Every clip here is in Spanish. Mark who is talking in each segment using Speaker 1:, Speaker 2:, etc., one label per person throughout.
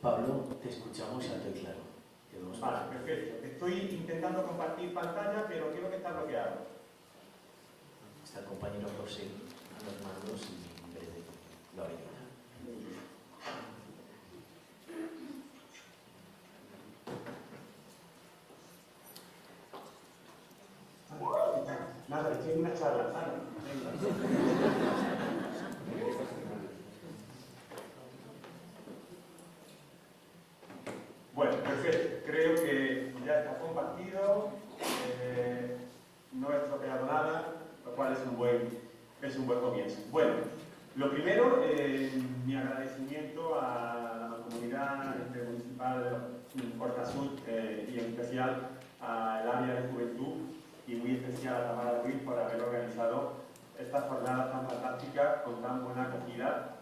Speaker 1: Pablo, te escuchamos alto y claro.
Speaker 2: Vale, perfecto. Estoy intentando compartir pantalla, pero creo que está bloqueado.
Speaker 1: Está el compañero José a los mandos y en breve lo haré.
Speaker 2: Nada, estoy en una charla. Bueno, perfecto. Creo que ya está compartido. No he estropeado nada, lo cual es un buen comienzo. Bueno, lo primero, mi agradecimiento a la comunidad intermunicipal Puerta Sur y en especial al área de juventud y muy especial a Tamara Ruiz por haber organizado esta jornada tan fantástica con tan buena acogida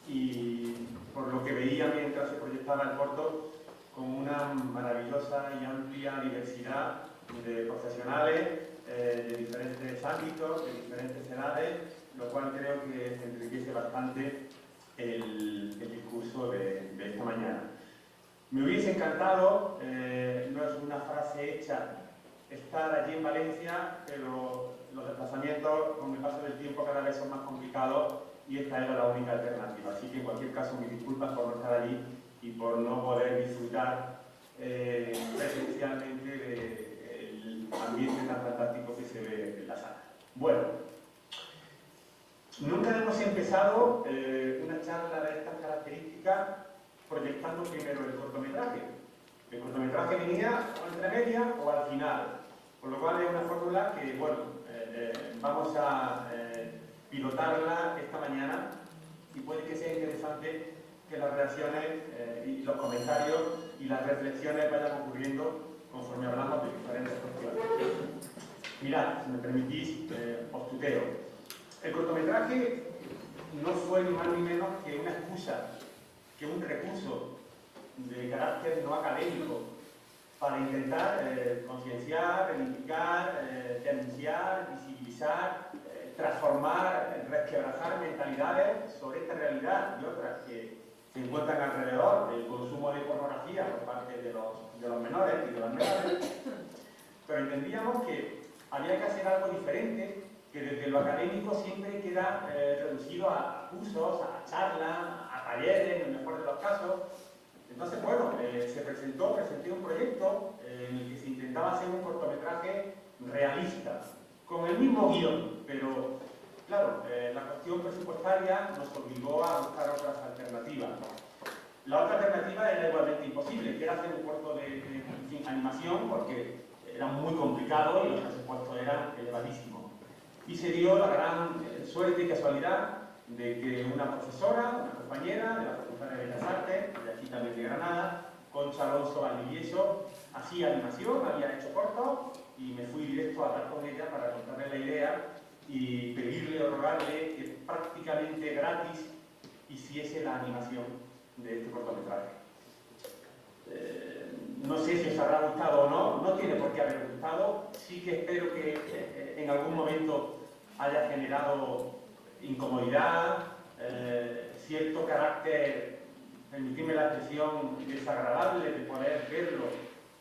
Speaker 2: y por lo que veía mientras se proyectaba el corto, con una maravillosa y amplia diversidad de profesionales de diferentes ámbitos, de diferentes edades, lo cual creo que enriquece bastante el discurso de esta mañana. Me hubiese encantado, no es una frase hecha, estar allí en Valencia, pero los desplazamientos con el paso del tiempo cada vez son más complicados y esta era la única alternativa. Así que en cualquier caso mis disculpas por no estar allí y por no poder disfrutar presencialmente del ambiente tan fantástico que se ve en la sala. Bueno, nunca hemos empezado una charla de estas características proyectando primero el cortometraje. El cortometraje venía o entre medias o al final, por lo cual es una fórmula que, bueno, vamos a pilotarla esta mañana y puede que sea interesante que las reacciones y los comentarios y las reflexiones vayan ocurriendo conforme hablamos de diferentes cuestiones. Mirad, si me permitís, os tuteo. El cortometraje no fue ni más ni menos que una excusa, que un recurso de carácter no académico para intentar concienciar, reivindicar, denunciar, visibilizar, transformar, resquebrajar mentalidades sobre esta realidad y otras que se encuentran alrededor del consumo de pornografía por parte de los menores y de las menores, pero entendíamos que había que hacer algo diferente, que desde lo académico siempre queda reducido a cursos, a charlas, a talleres, en el mejor de los casos. Entonces, bueno, presenté un proyecto en el que se intentaba hacer un cortometraje realista, con el mismo guión, pero claro, la cuestión presupuestaria nos obligó a buscar otras alternativas. La otra alternativa era igualmente imposible, que era hacer un corto de animación, porque era muy complicado y los presupuestos eran elevadísimos. Y se dio la gran suerte y casualidad de que una profesora, una compañera de la Facultad de Bellas Artes, de aquí también de Granada, Concha Alonso Valdivieso, hacía animación, había hecho cortos y me fui directo a hablar con ella para contarle la idea y pedirle o rogarle que prácticamente gratis hiciese la animación de este cortometraje. No sé si os habrá gustado o no, no tiene por qué haber gustado, sí que espero que en algún momento haya generado incomodidad, cierto carácter, permitidme la expresión, desagradable de poder verlo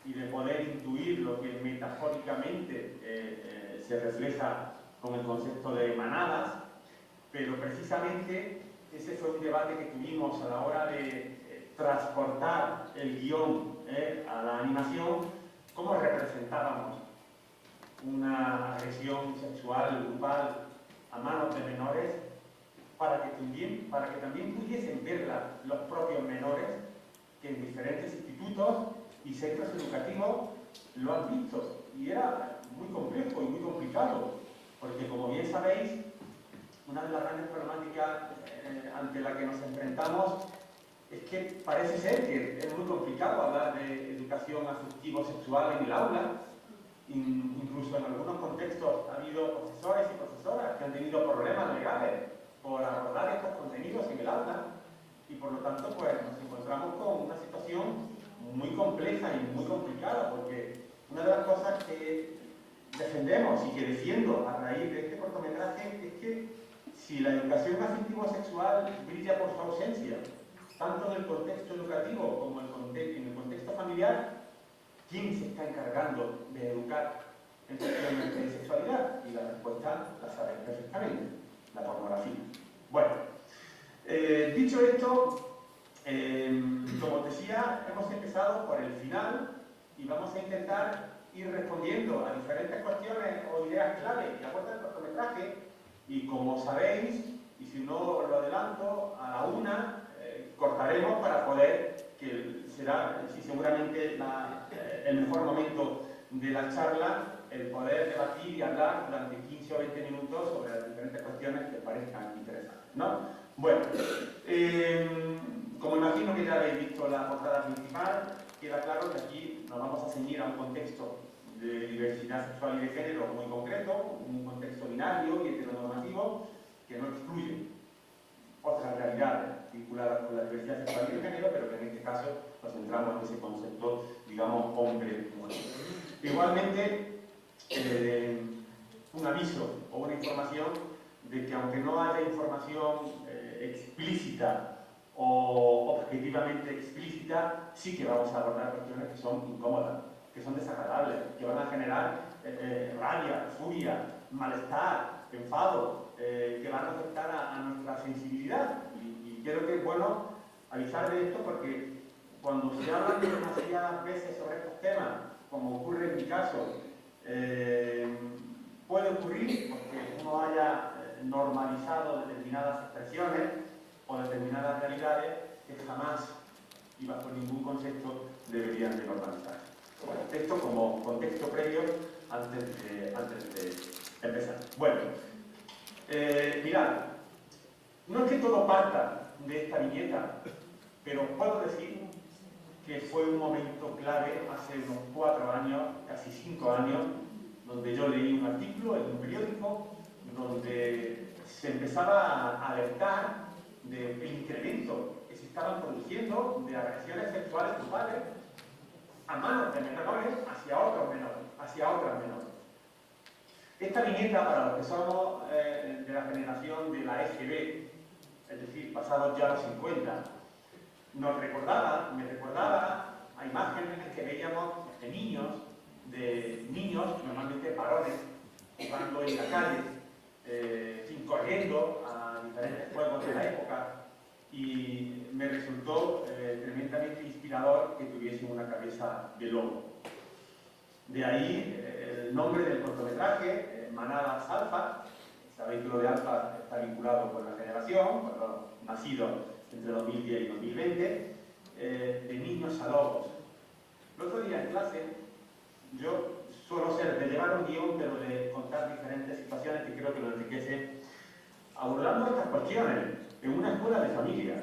Speaker 2: y de poder intuir lo que metafóricamente se refleja con el concepto de manadas, pero precisamente ese fue un debate que tuvimos a la hora de transportar el guión a la animación, cómo representábamos una agresión sexual grupal a manos de menores para que también pudiesen verla los propios menores que en diferentes institutos y centros educativos lo han visto. Y era muy complejo y muy complicado, porque como bien sabéis, una de las grandes problemáticas ante la que nos enfrentamos es que parece ser que es muy complicado hablar de educación afectivo-sexual en el aula. Incluso en algunos contextos ha habido profesores y profesoras que han tenido problemas legales por abordar estos contenidos en el aula y por lo tanto pues nos encontramos con una situación muy compleja y muy complicada, porque una de las cosas que defendemos y que defiendo a raíz de este cortometraje es que si la educación afectivo-sexual brilla por su ausencia, tanto en el contexto educativo ¿quién se está encargando de educar en cuestiones de sexualidad? Y la respuesta la sabéis perfectamente, la pornografía. Bueno, dicho esto, como os decía, hemos empezado por el final y vamos a intentar ir respondiendo a diferentes cuestiones o ideas clave que aporta el cortometraje. Y como sabéis, y si no lo adelanto, a la una cortaremos para poder, que será seguramente el mejor momento de la charla, el poder debatir y hablar durante 15 o 20 minutos sobre las diferentes cuestiones que parezcan interesantes, ¿no? Bueno, como imagino que ya habéis visto la portada principal, queda claro que aquí nos vamos a ceñir a un contexto de diversidad sexual y de género muy concreto, un contexto binario y heteronormativo que no excluye otras realidades vinculadas con la diversidad sexual y de género, pero que en este caso nos centramos en ese concepto, digamos, hombre-mujer. Igualmente, un aviso o una información de que aunque no haya información explícita o objetivamente explícita, sí que vamos a abordar cuestiones que son incómodas, que son desagradables, que van a generar rabia, furia, malestar, enfado, que van a afectar a nuestra sensibilidad. Y creo que es bueno avisar de esto porque cuando se habla demasiadas veces sobre estos temas, como ocurre en mi caso, puede ocurrir porque uno haya normalizado determinadas expresiones o determinadas realidades que jamás y bajo ningún concepto deberían de normalizarse. Bueno, esto como contexto previo antes de empezar. Bueno, mirad, no es que todo parta de esta viñeta, pero puedo decir que fue un momento clave hace unos 4 años, casi 5 años, donde yo leí un artículo en un periódico donde se empezaba a alertar del incremento que se estaban produciendo de agresiones sexuales grupales a manos de menores hacia otros menores, hacia otras menores. Esta viñeta, para los que somos de la generación de la EGB, es decir, pasados ya los 50, me recordaba a imágenes que veíamos de niños, normalmente varones, jugando en la calle, corriendo a diferentes juegos de la época, y me resultó tremendamente inspirador que tuviesen una cabeza de lobo. De ahí el nombre del cortometraje, Manadas Alfa. Sabéis que lo de alfa está vinculado con la generación, nacido entre 2010 y 2020, de niños a lobos. El otro día en clase, yo suelo ser de llevar un guión, pero de contar diferentes situaciones que creo que lo enriquece, abordando estas cuestiones en una escuela de familia.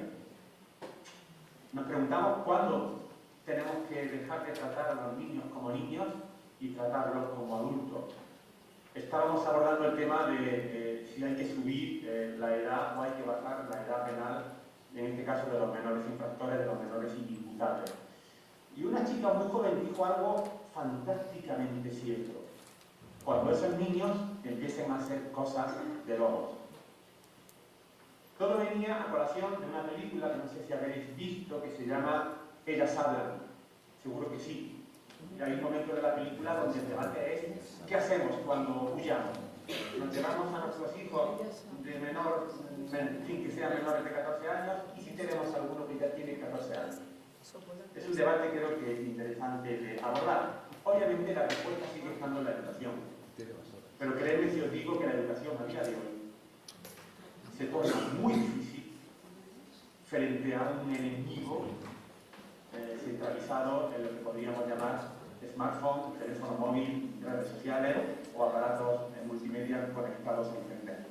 Speaker 2: Nos preguntamos cuándo tenemos que dejar de tratar a los niños como niños y tratarlos como adultos. Estábamos abordando el tema de si hay que subir la edad o hay que bajar la edad penal, en este caso de los menores infractores, de los menores inimputables. Y una chica muy joven dijo algo fantásticamente cierto. Cuando esos niños empiecen a hacer cosas de lobos. Todo venía a colación de una película que no sé si habéis visto, que se llama Ellas Hablan. Seguro que sí. Y hay un momento de la película donde el debate es ¿qué hacemos cuando huyamos? ¿Nos llevamos a nuestros hijos de menor, en fin, que sean menores de 14 años? ¿Y si tenemos alguno que ya tiene 14 años? Es un debate creo que es interesante de abordar. Obviamente la respuesta sigue estando en la educación. Pero créanme si os digo que la educación a día de hoy se torna muy difícil frente a un enemigo centralizado en lo que podríamos llamar smartphone, teléfono móvil, redes sociales o aparatos multimedia conectados a Internet.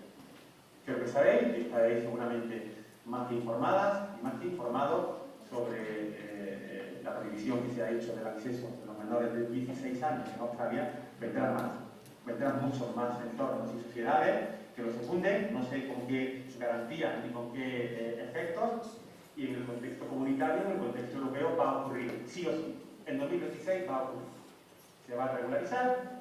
Speaker 2: Creo que sabéis y estaréis seguramente más que informadas y más que informados sobre la prohibición que se ha hecho del acceso de los menores de 16 años en Australia. Vendrán muchos más entornos y sociedades que lo secunden, no sé con qué garantías ni con qué efectos, y en el contexto comunitario, en el contexto europeo, va a ocurrir, sí o sí. En 2026 va a ocurrir. Se va a regularizar,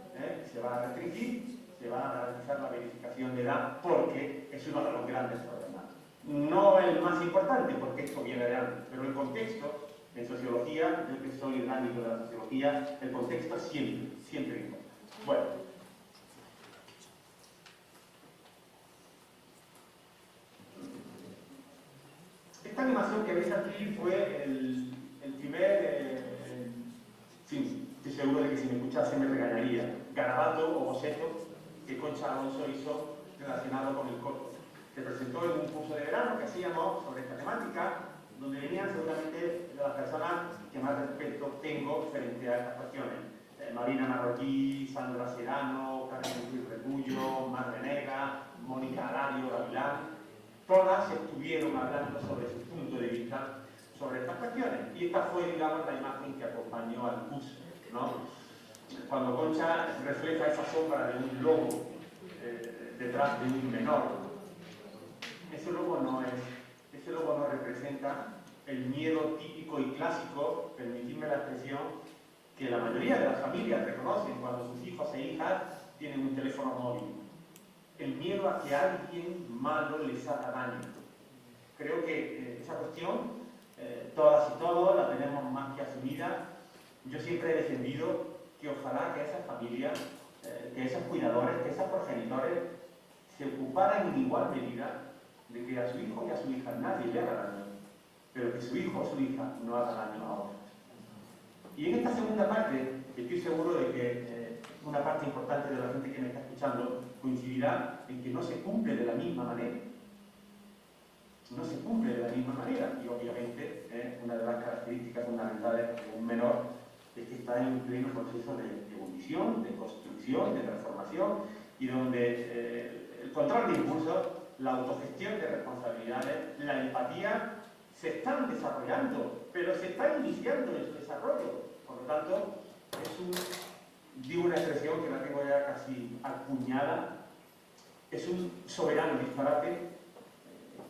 Speaker 2: se va a restringir, se va a garantizar la verificación de edad, porque es uno de los grandes problemas. No el más importante, porque esto viene de antes, pero el contexto, en sociología, sociología, yo que soy del ámbito de la sociología, el contexto siempre importa. Bueno. Esta animación que veis aquí fue el primer, sí, estoy seguro de que si me escuchase me regañaría, garabato o boceto que Concha Alonso hizo relacionado con el corto. Se presentó en un curso de verano que hacíamos sobre esta temática, donde venían seguramente de las personas que más respeto tengo frente a estas cuestiones. Marina Marroquí, Sandra Serrano, Carmen Ruiz Rebullo, Mar Venega, Mónica Alario, Gavilán, todas estuvieron hablando sobre su punto de vista sobre estas cuestiones. Y esta fue, digamos, la imagen que acompañó al curso, ¿no? Cuando Concha refleja esa sombra de un lobo detrás de un menor, ese lobo no representa el miedo típico y clásico, permitidme la expresión, que la mayoría de las familias reconocen cuando sus hijos e hijas tienen un teléfono móvil. El miedo a que alguien malo les haga daño. Creo que esa cuestión, todas y todos la tenemos más que asumida. Yo siempre he defendido que ojalá que esas familias, que esos cuidadores, que esos progenitores se ocuparan en igual medida de que a su hijo y a su hija nadie le haga daño, pero que su hijo o su hija no haga daño a otros. Y en esta segunda parte, estoy seguro de que una parte importante de la gente que me está escuchando coincidirá en que no se cumple de la misma manera. No se cumple de la misma manera. Y obviamente, una de las características fundamentales de un menor es que está en un pleno proceso de ebullición, de construcción, de transformación, y donde el control de impulsos, la autogestión de responsabilidades, la empatía, se están desarrollando, pero se está iniciando en su desarrollo. Por lo tanto, digo una expresión que la tengo ya casi acuñada, es un soberano disparate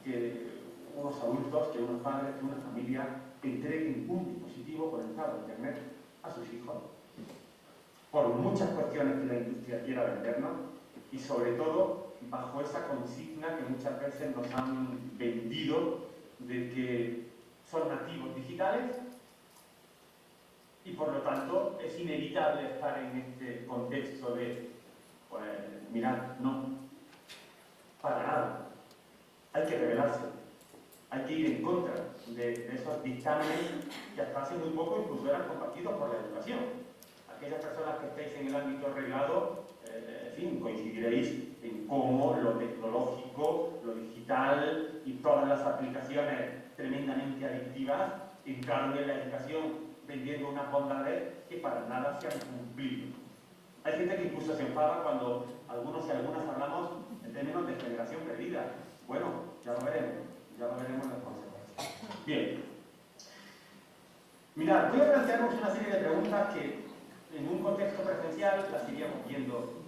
Speaker 2: que unos adultos, que unos padres, que una familia entreguen un dispositivo conectado a Internet a sus hijos, por muchas cuestiones que la industria quiera vendernos, y sobre todo bajo esa consigna que muchas veces nos han vendido de que son nativos digitales y por lo tanto es inevitable estar en este contexto de, pues, mirad, no, para nada. Hay que rebelarse, hay que ir en contra de esos dictámenes que hasta hace muy poco incluso eran compartidos por la educación. Aquellas personas que estéis en el ámbito reglado, en fin, coincidiréis en cómo lo tecnológico, lo digital y todas las aplicaciones tremendamente adictivas entraron en la educación vendiendo unas bondades que para nada se han cumplido. Hay gente que incluso se enfada cuando algunos y algunas hablamos en términos de generación perdida. Bueno, ya lo veremos las consecuencias. Bien. Mirad, voy a plantearnos una serie de preguntas que en un contexto presencial las iríamos viendo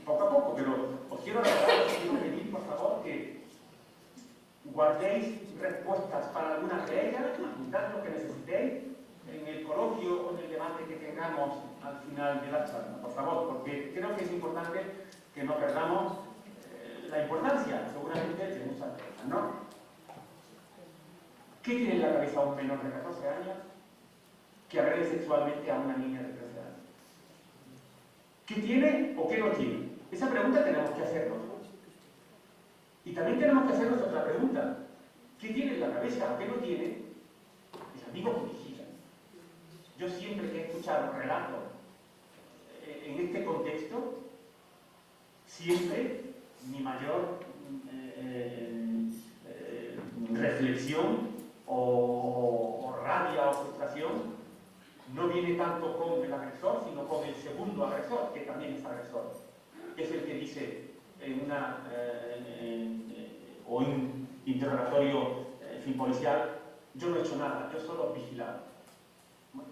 Speaker 2: poco a poco, pero os quiero pedir, por favor, que guardéis respuestas para algunas de ellas, apuntad lo que necesitéis en el coloquio o en el debate que tengamos al final de la charla, por favor, porque creo que es importante que no perdamos la importancia, seguramente, de muchas cosas, ¿no? ¿Qué tiene en la cabeza un menor de 14 años que agrede sexualmente a una niña de 13 años? ¿Qué tiene o qué no tiene? Esa pregunta tenemos que hacernos. Y también tenemos que hacernos otra pregunta. ¿Qué tiene en la cabeza o qué no tiene el amigo que vigila? Yo siempre que he escuchado relatos en este contexto, siempre mi mayor reflexión o rabia o frustración no viene tanto con el agresor, sino con el segundo agresor, que también es agresor. Es el que dice en un interrogatorio policial: yo no he hecho nada, yo solo he vigilado. Bueno,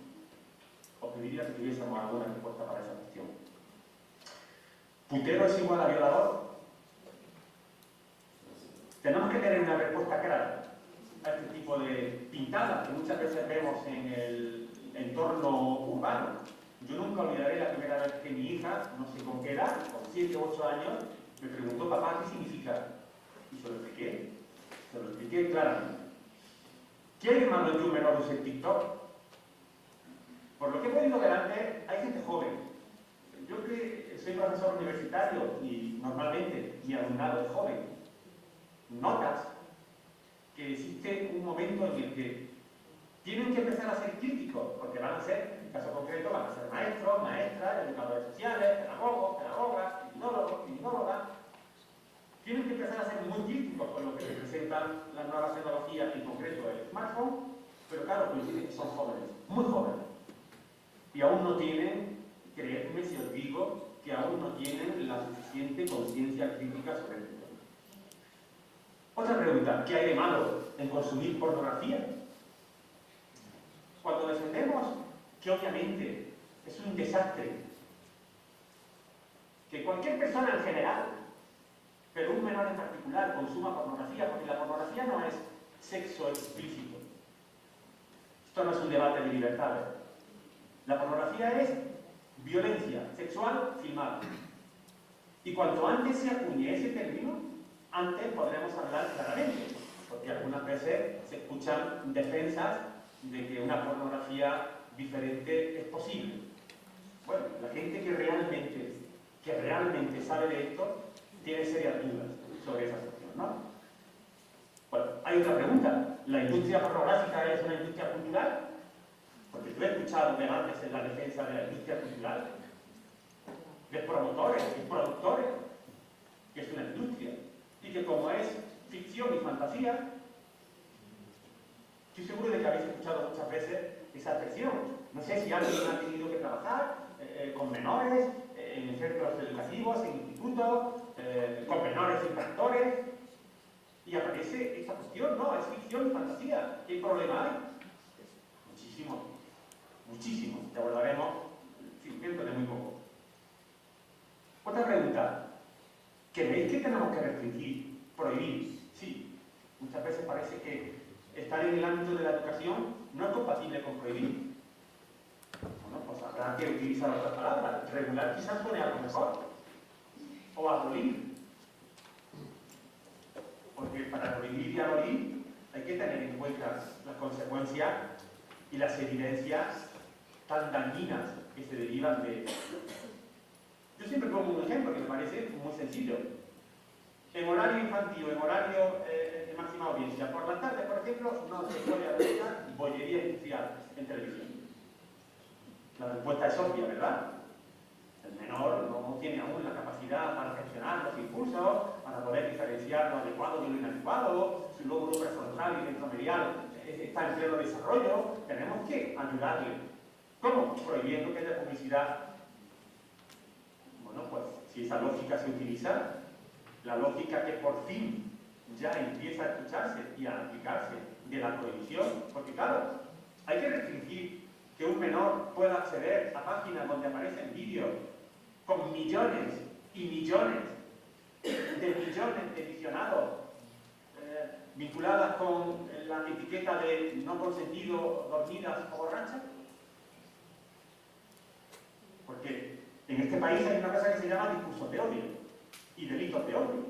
Speaker 2: os pediría que tuviésemos alguna respuesta para esa cuestión. ¿Putero es igual a violador? Tenemos que tener una respuesta clara a este tipo de pintadas que muchas veces vemos en el entorno urbano. Yo nunca olvidaré la primera vez que mi hija, no sé con qué edad, con 7 o 8 años, me preguntó: papá, ¿qué significa? Y se lo expliqué claramente. ¿Qué hay de malo en que un menor use TikTok? Por lo que he podido ver antes, hay gente joven. Yo que soy profesor universitario y normalmente mi alumnado es joven, notas que existe un momento en el que tienen que empezar a ser críticos, porque van a ser, en el caso concreto, van a ser maestros, maestras, educadores sociales, pedagogos, pedagogas, criminólogos, criminólogas. Tienen que empezar a ser muy críticos con lo que representan las nuevas tecnologías, en concreto el smartphone, pero claro, coincide que son jóvenes, muy jóvenes. Y aún no tienen, creedme si os digo, que aún no tienen la suficiente conciencia crítica sobre esto. Otra pregunta, ¿qué hay de malo en consumir pornografía? Cuando defendemos que obviamente es un desastre que cualquier persona en general, pero un menor en particular, consuma pornografía, porque la pornografía no es sexo explícito. Esto no es un debate de libertades. La pornografía es violencia sexual filmada. Y cuanto antes se acuñe ese término, antes podremos hablar claramente, porque algunas veces se escuchan defensas de que una pornografía diferente es posible. Bueno, la gente que realmente sabe de esto tiene serias dudas sobre esa cuestión, ¿no? Bueno, hay otra pregunta. ¿La industria pornográfica es una industria cultural? Porque yo he escuchado debates en la defensa de la industria cultural, de promotores y productores, que es una industria, y que como es ficción y fantasía, estoy seguro de que habéis escuchado muchas veces esa expresión. No sé si alguien ha tenido que trabajar con menores, en centros educativos, en institutos, con menores infractores, y aparece esta cuestión, no, es ficción y fantasía. ¿Qué problema hay? Muchísimo, muchísimo. Te abordaremos dentro de muy poco. Otra pregunta. ¿Creéis que tenemos que restringir, prohibir? Sí. Muchas veces parece que estar en el ámbito de la educación no es compatible con prohibir. Bueno, pues habrá que utilizar otras palabras. Regular quizás suene algo mejor. O abolir. Porque para prohibir y abolir hay que tener en cuenta las consecuencias y las evidencias tan dañinas que se derivan de esto. Yo siempre pongo un ejemplo que me parece muy sencillo. En horario infantil, en horario de máxima audiencia, por la tarde, por ejemplo, no se puede haber bollería industrial en televisión. La respuesta es obvia, ¿verdad? El menor no tiene aún la capacidad para gestionar los impulsos, para poder diferenciar lo adecuado de lo inadecuado, su lóbulo prefrontal y ventromedial está en pleno desarrollo. Tenemos que ayudarle. ¿Cómo? Prohibiendo que haya publicidad. Bueno, pues si esa lógica se utiliza, la lógica que por fin ya empieza a escucharse y a aplicarse de la prohibición, porque claro, hay que restringir que un menor pueda acceder a páginas donde aparecen vídeos con millones y millones de visionados vinculadas con la etiqueta de no consentido, dormidas o borrachas. Porque en este país hay una cosa que se llama discursos de odio y delitos de odio.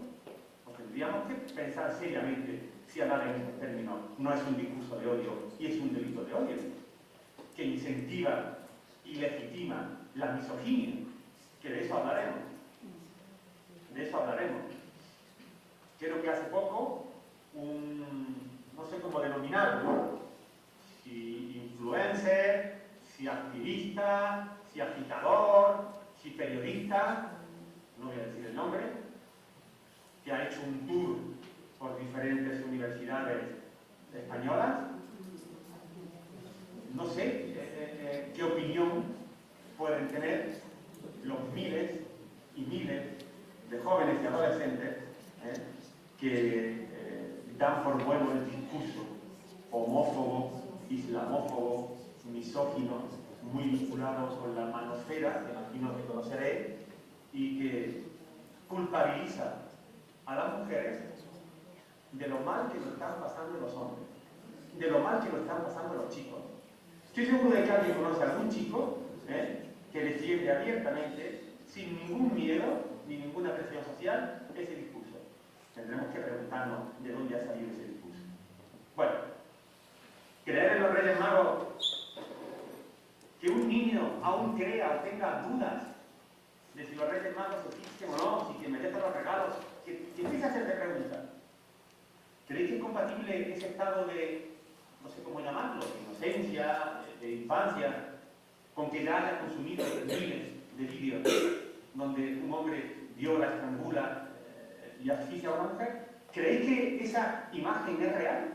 Speaker 2: Pues tendríamos que pensar seriamente si hablar en estos términos no es un discurso de odio y es un delito de odio, que incentiva y legitima la misoginia, que de eso hablaremos. De eso hablaremos. Creo que hace poco, no sé cómo denominarlo, si influencer, si activista, si agitador, si periodista, no voy a decir el nombre, que ha hecho un tour por diferentes universidades españolas. No sé qué opinión pueden tener los miles y miles de jóvenes y adolescentes que dan por bueno el discurso homófobo, islamófobo, misógino, muy vinculado con la manosfera, que imagino que conoceréis, y que culpabiliza a las mujeres de lo mal que lo están pasando los hombres, de lo mal que lo están pasando los chicos. Estoy seguro de que alguien conoce a algún chico que defiende abiertamente, sin ningún miedo ni ninguna presión social, ese discurso. Tendremos que preguntarnos de dónde ha salido ese discurso. Bueno, creer en los Reyes Magos, que un un niño aún crea o tenga dudas de si los Reyes Magos existen o no, si quien merece los regalos, que empiece a hacerte preguntas. ¿Creéis que es compatible ese estado de, no sé cómo llamarlo, de inocencia, de infancia, con que ya haya consumido miles de vídeos donde un hombre viola, estrangula y asfixia a una mujer? ¿Creéis que esa imagen es real?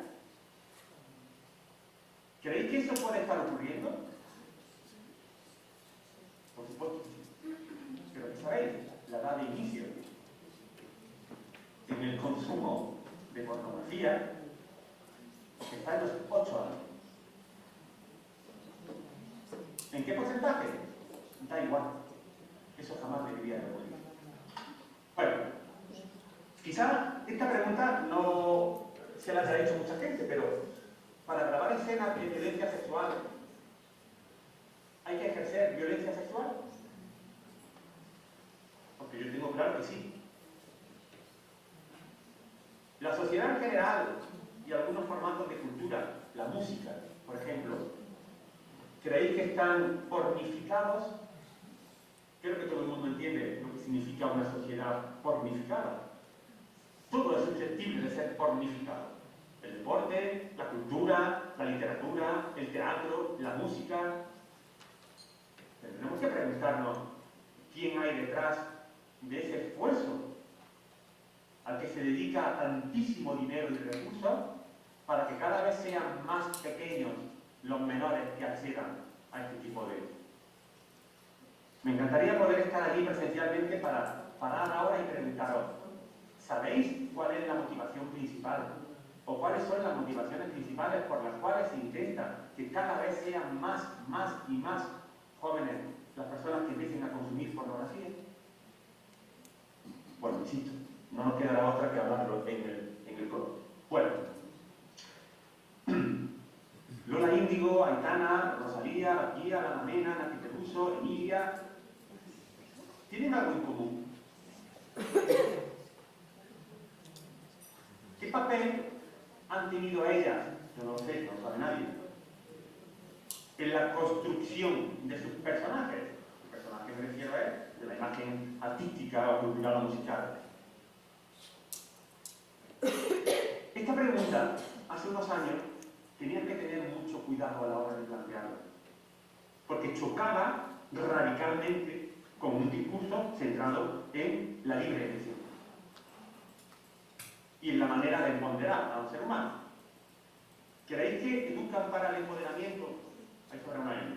Speaker 2: ¿Creéis que eso puede estar ocurriendo? Por supuesto que sí. Pero ¿qué sabéis? La edad de inicio en el consumo de pornografía está en los 8 años. ¿En qué porcentaje? Da igual. Eso jamás debería de ocurrir. Bueno, quizá esta pregunta no se la haya hecho mucha gente, pero para grabar escenas de violencia sexual, ¿hay que ejercer violencia sexual? Porque yo tengo claro que sí. La sociedad en general y algunos formatos de cultura, la música, por ejemplo, ¿creéis que están pornificados? Creo que todo el mundo entiende lo que significa una sociedad pornificada. Todo es susceptible de ser pornificado. El deporte, la cultura, la literatura, el teatro, la música. Pero tenemos que preguntarnos quién hay detrás de ese esfuerzo al que se dedica tantísimo dinero y recursos para que cada vez sean más pequeños los menores que accedan a este tipo de... Me encantaría poder estar allí presencialmente para parar ahora y preguntaros, ¿sabéis cuál es la motivación principal? ¿O cuáles son las motivaciones principales por las cuales se intenta que cada vez sean más y más jóvenes las personas que empiecen a consumir pornografía? Bueno, insisto, no nos quedará otra que hablarlo en el coro. Bueno, Lola Índigo, Aitana, Rosalía, Baquía, La Mamena, Nati Peluso, Emilia, tienen algo en común. ¿Qué papel han tenido ellas? Yo no lo sé, no lo sabe nadie. En la construcción de sus personajes. El personaje me refiero a de la imagen artística o cultural o musical. Esta pregunta, hace unos años, tenían que tener mucho cuidado a la hora de plantearla, porque chocaba radicalmente con un discurso centrado en la libre elección y en la manera de empoderar a un ser humano. ¿Creéis que educan para el empoderamiento? Ahí sobre una N.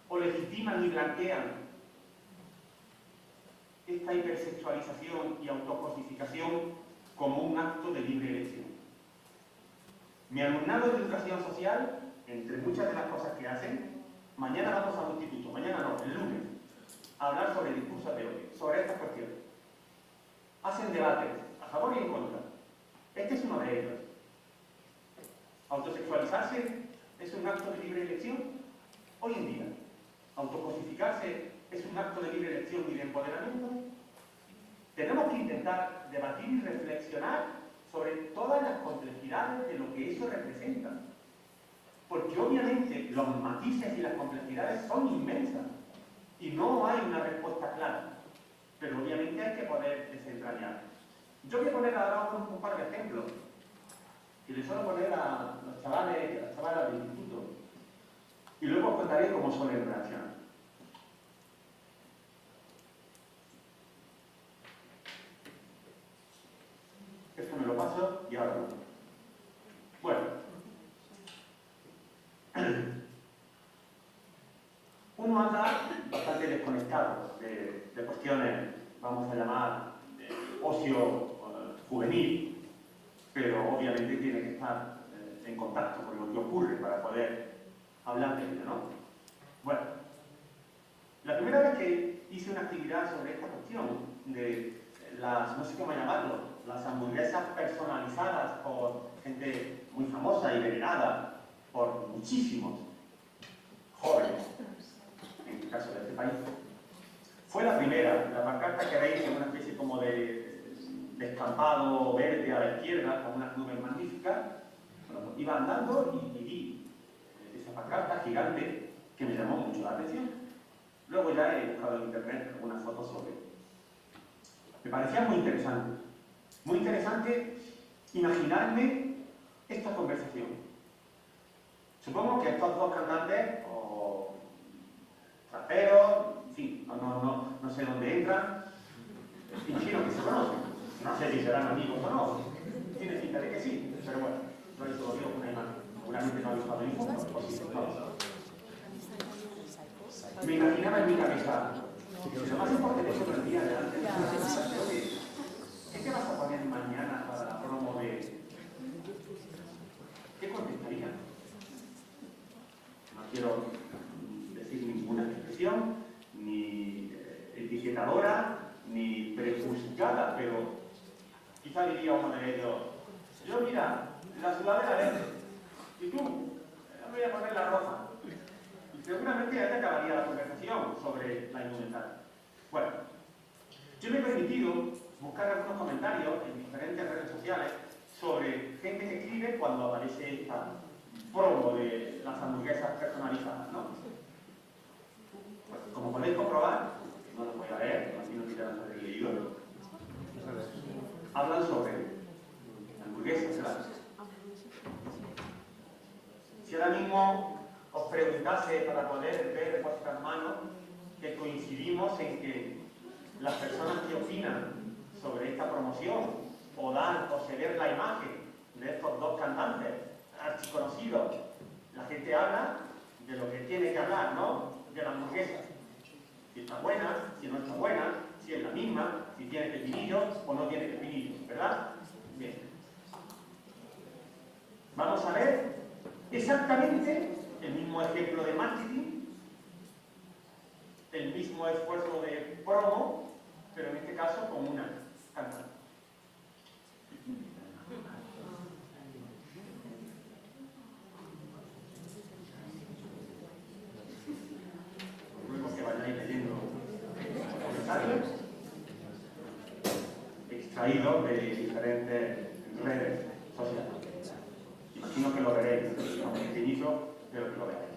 Speaker 2: ¿O legitiman y blanquean esta hipersexualización y autocosificación como un acto de libre elección? Mi alumnado de educación social, entre muchas de las cosas que hacen, mañana vamos a un instituto, mañana no, el lunes, a hablar sobre discursos de odio, sobre estas cuestiones. Hacen debates, a favor y en contra. Este es uno de ellos. ¿Autosexualizarse es un acto de libre elección? Hoy en día. ¿Autocosificarse es un acto de libre elección y de empoderamiento? Tenemos que intentar debatir y reflexionar sobre todas las complejidades de lo que eso representa. Porque obviamente los matices y las complejidades son inmensas y no hay una respuesta clara. Pero obviamente hay que poder desentrañar. Yo voy a poner ahora un par de ejemplos que les suelo poner a los chavales y a las chavalas del instituto y luego os contaré cómo suelen reaccionar. Esto me lo paso y ahora no. Bueno. Uno anda bastante desconectado de cuestiones, vamos a llamar, de ocio juvenil, pero obviamente tiene que estar en contacto con lo que ocurre para poder hablar de ello, ¿no? Bueno, la primera vez que hice una actividad sobre esta cuestión de las, no sé cómo llamarlo, las hamburguesas personalizadas por gente muy famosa y venerada por muchísimos jóvenes, en el caso de este país, fue la primera. La pancarta que veis es una especie como de descampado verde a la izquierda con unas nubes magníficas. Bueno, iba andando y vi esa pancarta gigante que me llamó mucho la atención. Luego ya he buscado en internet algunas fotos sobre. Me parecía muy interesante imaginarme esta conversación. Supongo que estos dos cantantes, o raperos, en fin, no sé dónde entran, imagino que se conocen. No sé si serán amigos o no, tiene pinta de que sí, pero bueno, yo ahí solo digo una imagen. Seguramente no ha visto ningún foto, o sí, no lo sé. Me imaginaba en mi cabeza, lo más importante es que el día delante. ¿Qué te vas a poner mañana para la promo de...? ¿Qué contestaría? No quiero decir ninguna expresión, ni etiquetadora, ni prejuzgada, pero quizá diría uno de ellos, yo mira, la sudadera verde, y tú, me voy a poner la roja. Y seguramente ahí acabaría la conversación sobre la indumentaria. Bueno, yo me he permitido buscar algunos comentarios en diferentes redes sociales sobre gente que escribe cuando aparece esta promo de las hamburguesas personalizadas, ¿no? Pues, como podéis comprobar, no lo voy a leer, imagino que ya lo habéis leído, hablan sobre hamburguesas, ¿verdad? Si ahora mismo os preguntase para poder ver vuestras manos que coincidimos en que las personas que opinan sobre esta promoción o dan o ceder la imagen de estos dos cantantes archiconocidos, la gente habla de lo que tiene que hablar, ¿no? De la hamburguesa. Si está buena, si no está buena, si es la misma, si tiene pepinillos o no tiene pepinillos, ¿verdad? Bien. Vamos a ver exactamente el mismo ejemplo de marketing, el mismo esfuerzo de promo, pero en este caso con una cantante. Luego que vayáis leyendo comentarios extraídos de diferentes redes sociales. Imagino que lo veréis, es un pequeñito, pero que lo veréis.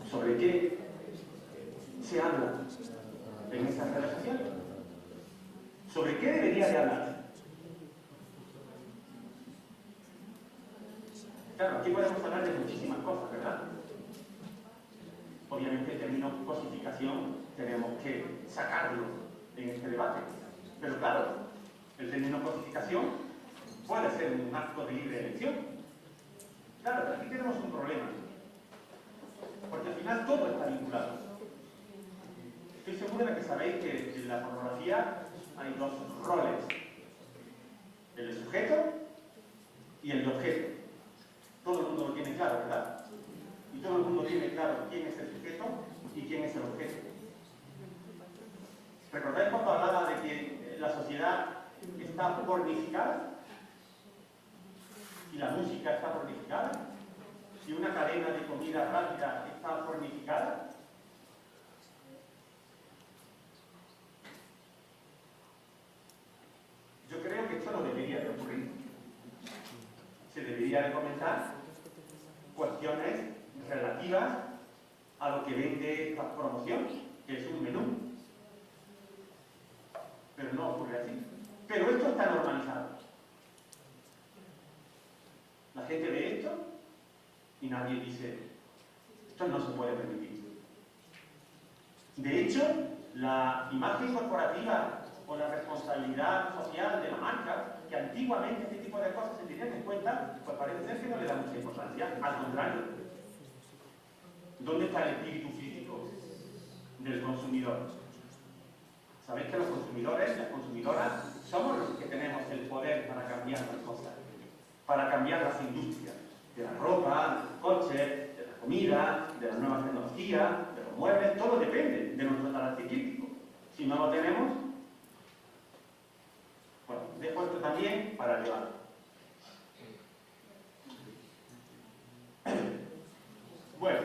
Speaker 2: ¿Sobre qué se habla en esas redes sociales? ¿Sobre qué debería de hablar? Claro, aquí podemos hablar de muchísimas cosas, ¿verdad? Obviamente el término cosificación tenemos que sacarlo en este debate. Pero claro, el término cosificación puede ser un acto de libre elección. Claro, pero aquí tenemos un problema. Porque al final todo está vinculado. Estoy seguro de que sabéis que en la pornografía hay dos roles. El de sujeto y el de objeto. Todo el mundo lo tiene claro, ¿verdad? Y todo el mundo tiene claro quién es el sujeto y quién es el objeto. ¿Recordáis cuando hablaba de que la sociedad está pornificada? ¿Y la música está pornificada? ¿Y una cadena de comida rápida está pornificada? Yo creo que esto no debería de ocurrir. Se debería de comentar cuestiones relativas a lo que vende esta promoción, que es un menú. Pero no ocurre así. Pero esto está normalizado. La gente ve esto y nadie dice, esto no se puede permitir. De hecho, la imagen corporativa o la responsabilidad social de la marca, que antiguamente este tipo de cosas se tenían en cuenta, pues parece ser que no le da mucha importancia. Al contrario, ¿dónde está el espíritu crítico del consumidor? Sabéis que los consumidores, las consumidoras, somos los que tenemos el poder para cambiar las cosas, para cambiar las industrias, de la ropa, de los coches, de la comida, de las nuevas tecnologías, de los muebles, todo depende de nuestro talante crítico. Si no lo tenemos, bueno, dejo esto también para llevar. Bueno,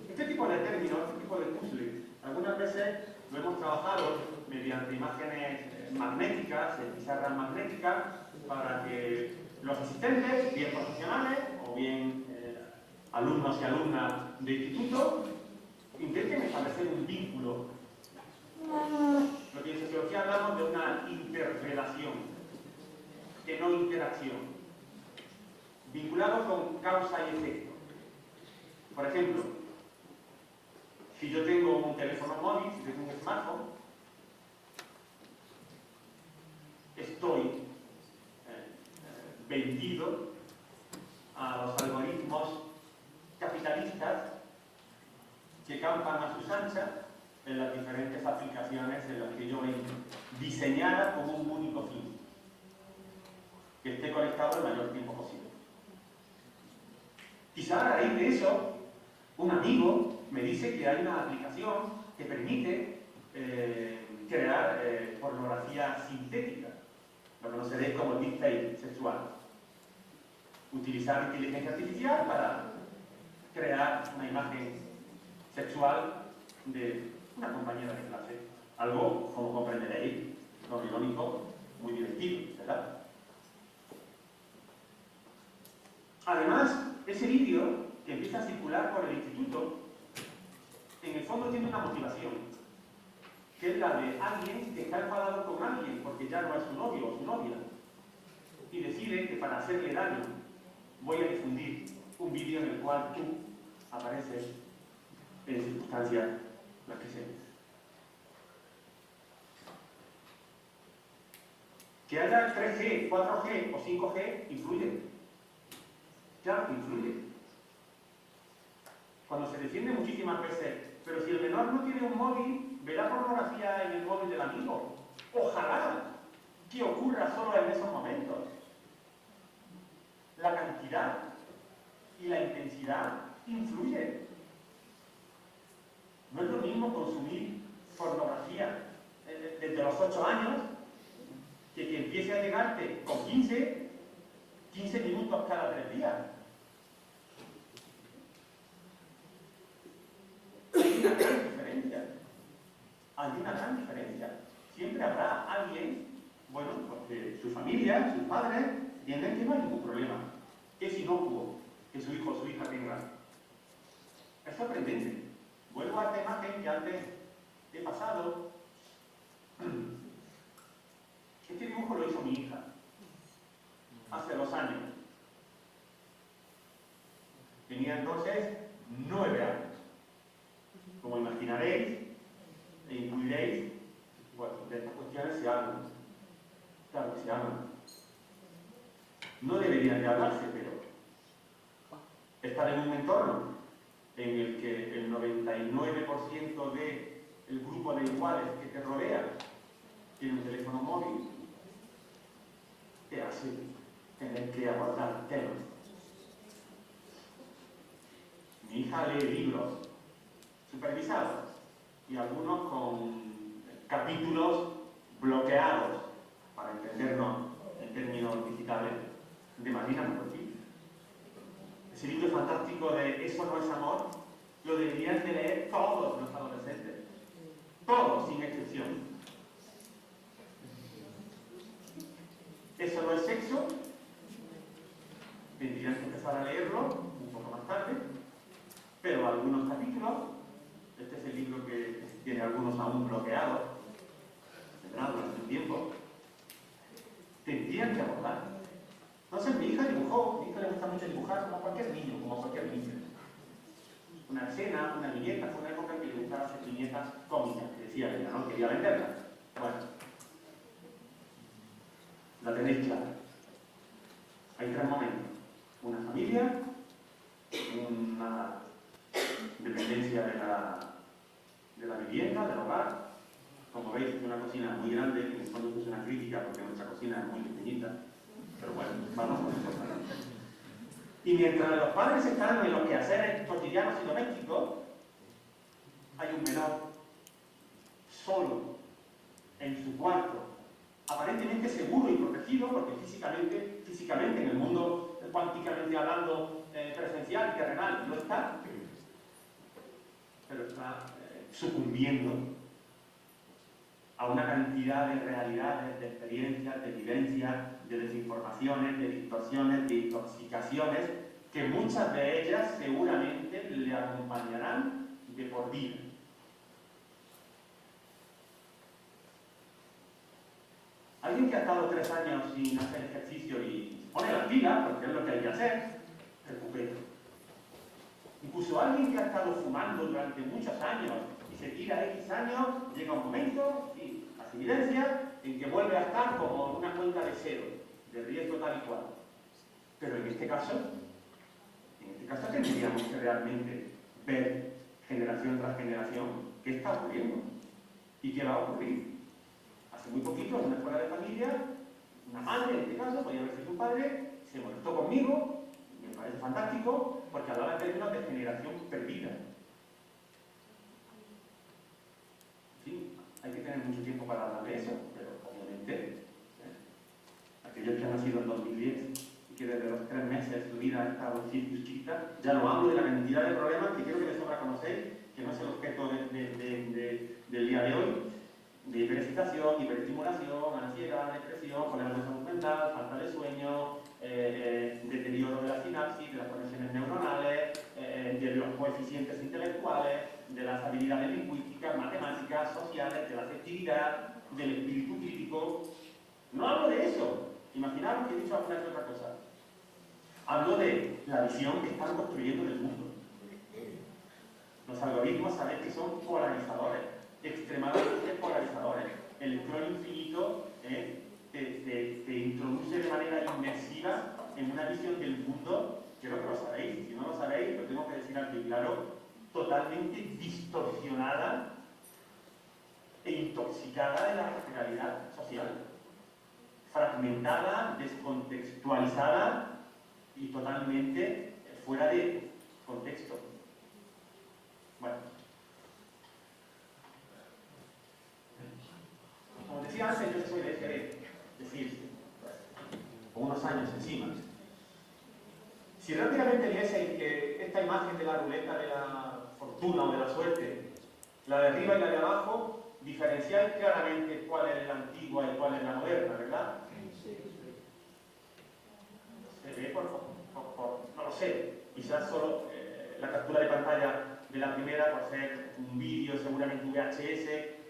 Speaker 2: este tipo de términos, este tipo de puzzle, algunas veces lo hemos trabajado mediante imágenes magnéticas, pizarras magnéticas, para que los asistentes, bien profesionales o bien alumnos y alumnas de instituto, intenten establecer un vínculo. Lo que en sociología hablamos de una interrelación, que no interacción, vinculado con causa y efecto. Por ejemplo, si yo tengo un teléfono móvil, si tengo un smartphone, estoy vendido a los algoritmos capitalistas que campan a sus anchas en las diferentes aplicaciones en las que yo vengo, diseñadas con un único fin, que esté conectado el mayor tiempo posible. Quizá a raíz de eso, un amigo me dice que hay una aplicación que permite crear pornografía sintética, lo que conoceréis como deepfake sexual. Utilizar inteligencia artificial para crear una imagen sexual de una compañera de clase. Algo, como comprenderéis, no irónico, muy divertido, ¿verdad? Además, ese vídeo que empieza a circular por el instituto, en el fondo tiene una motivación, que es la de alguien que está enfadado con alguien porque ya no es su novio o su novia, y decide que para hacerle daño voy a difundir un vídeo en el cual tú apareces en circunstancias las que sean. Que haya 3G, 4G o 5G influye. Claro que influye. Cuando se defiende muchísimas veces, pero si el menor no tiene un móvil, verá pornografía en el móvil del amigo. Ojalá que ocurra solo en esos momentos. La cantidad y la intensidad influye. No es lo mismo consumir pornografía desde los 8 años que empiece a llegarte con 15 minutos cada 3 días. Hay una gran diferencia. Hay una gran diferencia. Siempre habrá alguien, bueno, porque su familia, sus padres, entienden que no hay ningún problema. Que es inocuo que su hijo o su hija tenga. Es sorprendente. Vuelvo a esta imagen que antes he pasado. Este dibujo lo hizo mi hija hace 2 años. Tenía entonces 9 años. Como imaginaréis e intuiréis, bueno, de estas cuestiones se hablan. Claro que se hablan. No deberían de hablarse, pero estar en un entorno en el que el 99% del grupo de iguales que te rodea tiene un teléfono móvil, te hace tener que abordar temas. Mi hija lee libros supervisados y algunos con capítulos bloqueados, para entendernos en términos digitales, de manera muy posible. Ese libro fantástico de Eso no es amor, lo deberían de leer todos los adolescentes, todos sin excepción. Eso no es sexo, tendrían que empezar a leerlo un poco más tarde, pero algunos capítulos, este es el libro que tiene algunos aún bloqueados, ¿verdad? Durante un tiempo, tendrían que abordar. Entonces mi hija dibujó, mi hija le gusta mucho dibujar como cualquier niño, como cualquier niña. Una escena, una viñeta, fue una época en que le gustaba hacer viñetas cómicas, que decía ella, ¿no? Quería venderlas. Bueno, la tenéis clara. Hay 3 momentos. Una familia, una dependencia de la vivienda, del hogar. Como veis, es una cocina muy grande, en el fondo es una crítica porque nuestra cocina es muy pequeñita. Pero bueno, vamos con eso. Y mientras los padres están en los quehaceres cotidianos y domésticos, hay un menor solo en su cuarto, aparentemente seguro y protegido, porque físicamente en el mundo cuánticamente hablando presencial y terrenal no está, pero está sucumbiendo a una cantidad de realidades, de experiencias, de vivencias, de desinformaciones, de distorsiones, de intoxicaciones, que muchas de ellas seguramente le acompañarán de por vida. Alguien que ha estado 3 años sin hacer ejercicio y se pone las pilas, porque es lo que hay que hacer, recupera. Incluso alguien que ha estado fumando durante muchos años y se tira X años, llega un momento, y las evidencias, en que vuelve a estar como una cuenta de cero, de riesgo tal y cual. Pero en este caso tendríamos que realmente ver generación tras generación qué está ocurriendo y qué va a ocurrir. Hace muy poquito, en una escuela de familia, una madre, en este caso, podía haber sido un padre, se molestó conmigo, me parece fantástico, porque hablaba en términos de generación perdida. En fin, hay que tener mucho tiempo para hablar de eso, pero obviamente, aquellos que han nacido en 2010 y que desde los 3 meses su vida ha estado circunscrita, ya no hablo de la cantidad de problemas que creo que de sobra conocéis, que no es el objeto del día de hoy, de hiperexcitación, hiperestimulación, ansiedad, depresión, problemas de salud mental, falta de sueño, deterioro de la sinapsis, de las conexiones neuronales, de los coeficientes intelectuales, de las habilidades lingüísticas, matemáticas, sociales, de la afectividad, del espíritu crítico. No hablo de eso. Imaginaros que he dicho alguna que otra cosa. Hablo de la visión que están construyendo del mundo. Los algoritmos sabéis que son polarizadores, extremadamente polarizadores. El electrón infinito te introduce de manera inmersiva en una visión del mundo, creo que lo sabéis, si no lo sabéis, lo tengo que decir aquí claro, totalmente distorsionada e intoxicada de la realidad social. Fragmentada, descontextualizada y totalmente fuera de contexto. Bueno. Como decía antes, yo soy de este, decir, con unos años encima. Si rápidamente vieseis que esta imagen de la ruleta de la fortuna o de la suerte, la de arriba y la de abajo, diferenciáis claramente cuál es la antigua y cuál es la moderna, ¿verdad? Se ve no lo sé, quizás solo la captura de pantalla de la primera por ser un vídeo, seguramente VHS,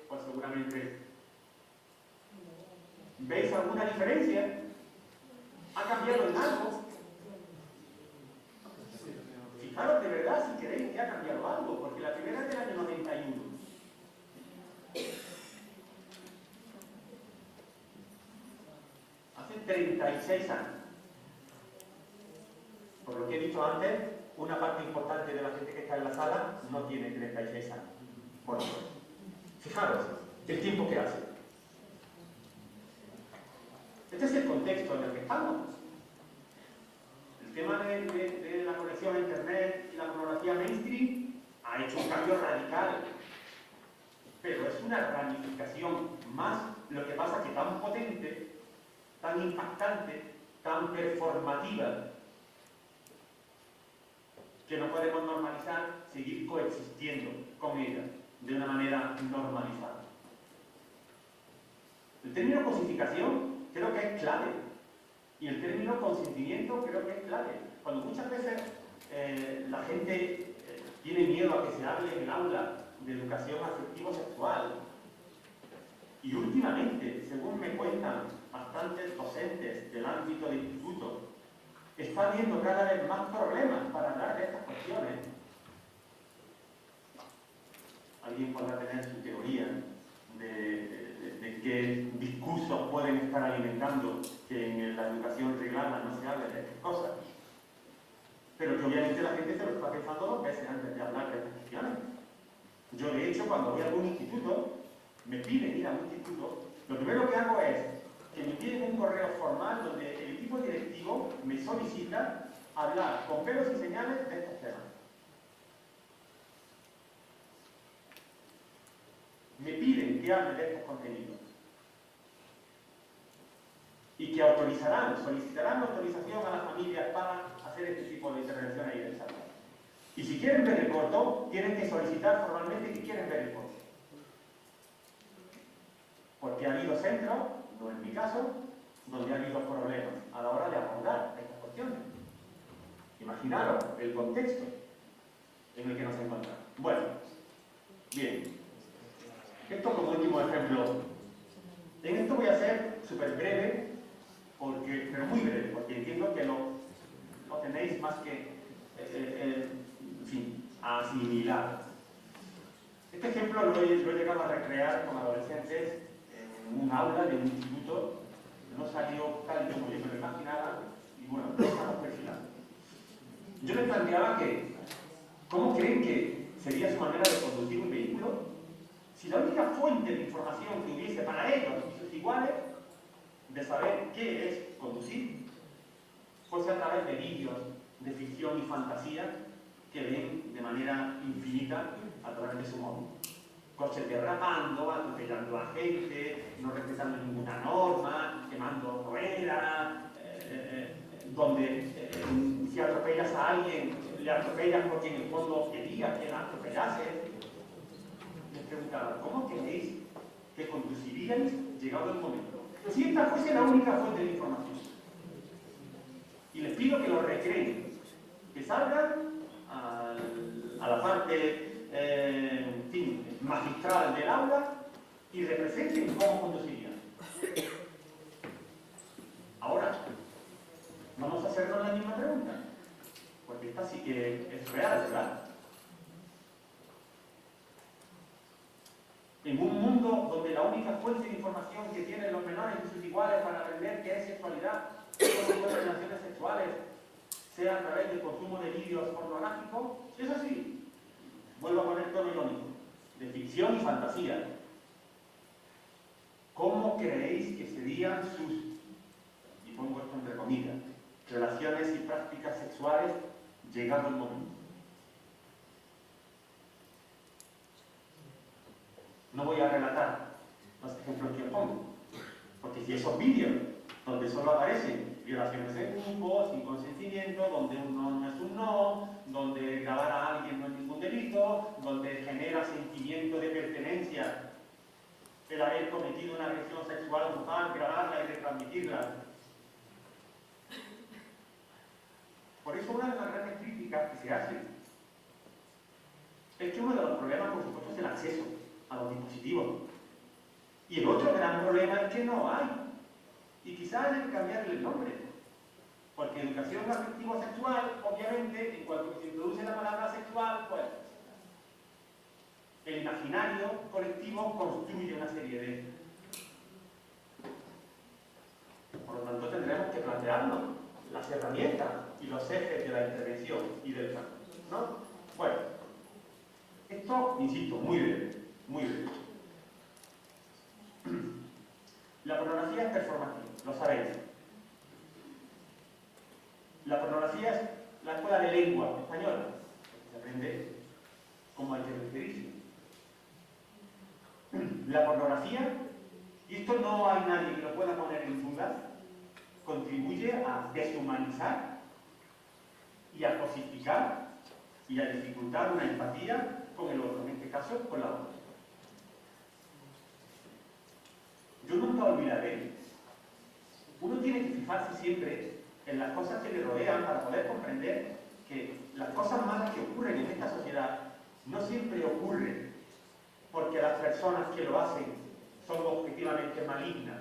Speaker 2: pues seguramente... ¿Veis alguna diferencia? ¿Ha cambiado en algo? Fijaros de verdad si creéis que ha cambiado algo, porque la primera es del año 91. Hace 36 años. Por lo que he dicho antes, una parte importante de la gente que está en la sala no tiene 36 años. Bueno, fijaros el tiempo que hace. Este es el contexto en el que estamos. El tema de la conexión a Internet y la pornografía mainstream ha hecho un cambio radical, pero es una ramificación más, lo que pasa que tan potente, tan impactante, tan performativa, que no podemos normalizar, seguir coexistiendo con ella de una manera normalizada. El término cosificación creo que es clave, y el término consentimiento creo que es clave. Cuando muchas veces la gente tiene miedo a que se hable en el aula de educación afectivo-sexual, y últimamente, según me cuentan bastantes docentes del ámbito de instituto, está habiendo cada vez más problemas para hablar de estas cuestiones. Alguien podrá tener su teoría de qué discursos pueden estar alimentando que en la educación reglada no se hable de estas cosas. Pero que obviamente la gente se lo está pensando 2 veces antes de hablar de estas cuestiones. Yo, de hecho, cuando voy a algún instituto, me piden ir a un instituto, lo primero que hago es que me piden un correo formal donde el equipo directivo me solicita hablar con pelos y señales de estos temas. Me piden que hable de estos contenidos. Y que solicitarán autorización a las familias para hacer este tipo de intervenciones y de salud. Y si quieren ver el corto, tienen que solicitar formalmente que quieren ver el corto. Porque ha habido centros, no en mi caso, donde ha habido problemas a la hora de abordar estas cuestiones. Imaginaros el contexto en el que nos encontramos. Bueno, bien. Esto como último ejemplo. En esto voy a ser súper breve, pero muy breve, porque entiendo que lo tenéis más que, en fin, asimilado. Este ejemplo lo he llegado a recrear con adolescentes en un aula de un instituto. No salió tal y como yo me lo imaginaba, y bueno, lo estamos perfilando. Yo les planteaba que, ¿cómo creen que sería su manera de conducir un vehículo si la única fuente de información que hubiese para ellos y sus iguales de saber qué es conducir fuese a través de vídeos de ficción y fantasía que ven de manera infinita a través de su móvil? Coches derrapando, atropellando a gente, no respetando ninguna norma, quemando ruedas, donde si atropellas a alguien, le atropellas porque en el fondo quería que la atropellase. Les preguntaba, ¿cómo creéis que conduciríais llegado el momento? Pero si esta fuese la única fuente de información. Y les pido que lo recreen, que salgan a la parte en fin, magistral del aula y representen cómo conducirían. Ahora, vamos a hacernos la misma pregunta, porque esta sí que es real, ¿verdad? En un mundo donde la única fuente de información que tienen los menores y sus iguales para aprender qué es sexualidad, qué son las relaciones sexuales, sea a través del consumo de vídeos pornográficos, es así. Vuelvo a poner tono irónico, de ficción y fantasía. ¿Cómo creéis que serían sus, y pongo esto entre comillas, relaciones y prácticas sexuales llegado el momento? No voy a relatar los ejemplos que os pongo, porque si esos vídeos donde solo aparecen violaciones en grupo, sin consentimiento, donde un no es un no, donde grabar a alguien no es ningún delito, donde genera sentimiento de pertenencia el haber cometido una agresión sexual grupal, grabarla y retransmitirla. Por eso una de las grandes críticas que se hace es que uno de los problemas, por supuesto, es el acceso a los dispositivos. Y el otro gran problema es que no hay. Y quizás hay que cambiarle el nombre. Porque educación afectivo-sexual, obviamente, en cuanto se introduce la palabra sexual, pues el imaginario colectivo construye una serie de... Por lo tanto, tendremos que plantearnos las herramientas y los ejes de la intervención y del cambio, ¿no? Bueno, esto, insisto, muy breve, muy breve. La pornografía es performativa, lo sabéis. La pornografía es la escuela de lengua española, se aprende cómo hay que referirse. La pornografía, y esto no hay nadie que lo pueda poner en duda, contribuye a deshumanizar y a cosificar y a dificultar una empatía con el otro, en este caso con la otra. Yo nunca olvidaré, uno tiene que fijarse siempre en las cosas que le rodean para poder comprender que las cosas malas que ocurren en esta sociedad no siempre ocurren porque las personas que lo hacen son objetivamente malignas.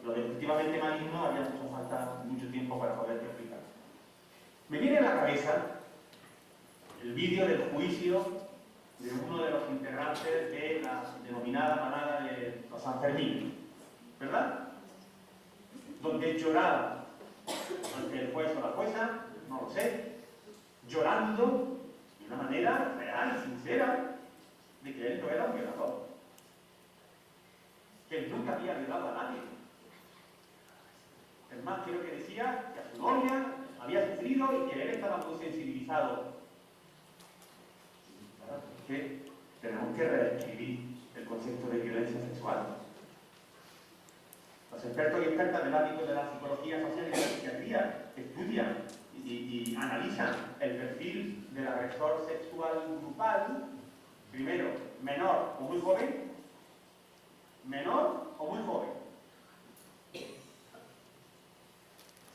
Speaker 2: Lo de objetivamente maligno había hecho falta mucho tiempo para poder explicar. Me viene a la cabeza el vídeo del juicio de uno de los integrantes de la denominada manada de los Sanfermines, ¿verdad? Donde lloraba ante el juez o la jueza, no lo sé, llorando de una manera real y sincera de que él no era un violador, que él nunca había violado a nadie. Es más, creo que decía que a su novia había sufrido y que él estaba muy sensibilizado. Claro, es que tenemos que reescribir el concepto de violencia sexual. Los expertos y expertas del ámbito de la psicología social y de la psiquiatría estudian y analizan el perfil del agresor sexual grupal. Primero, menor o muy joven, menor o muy joven.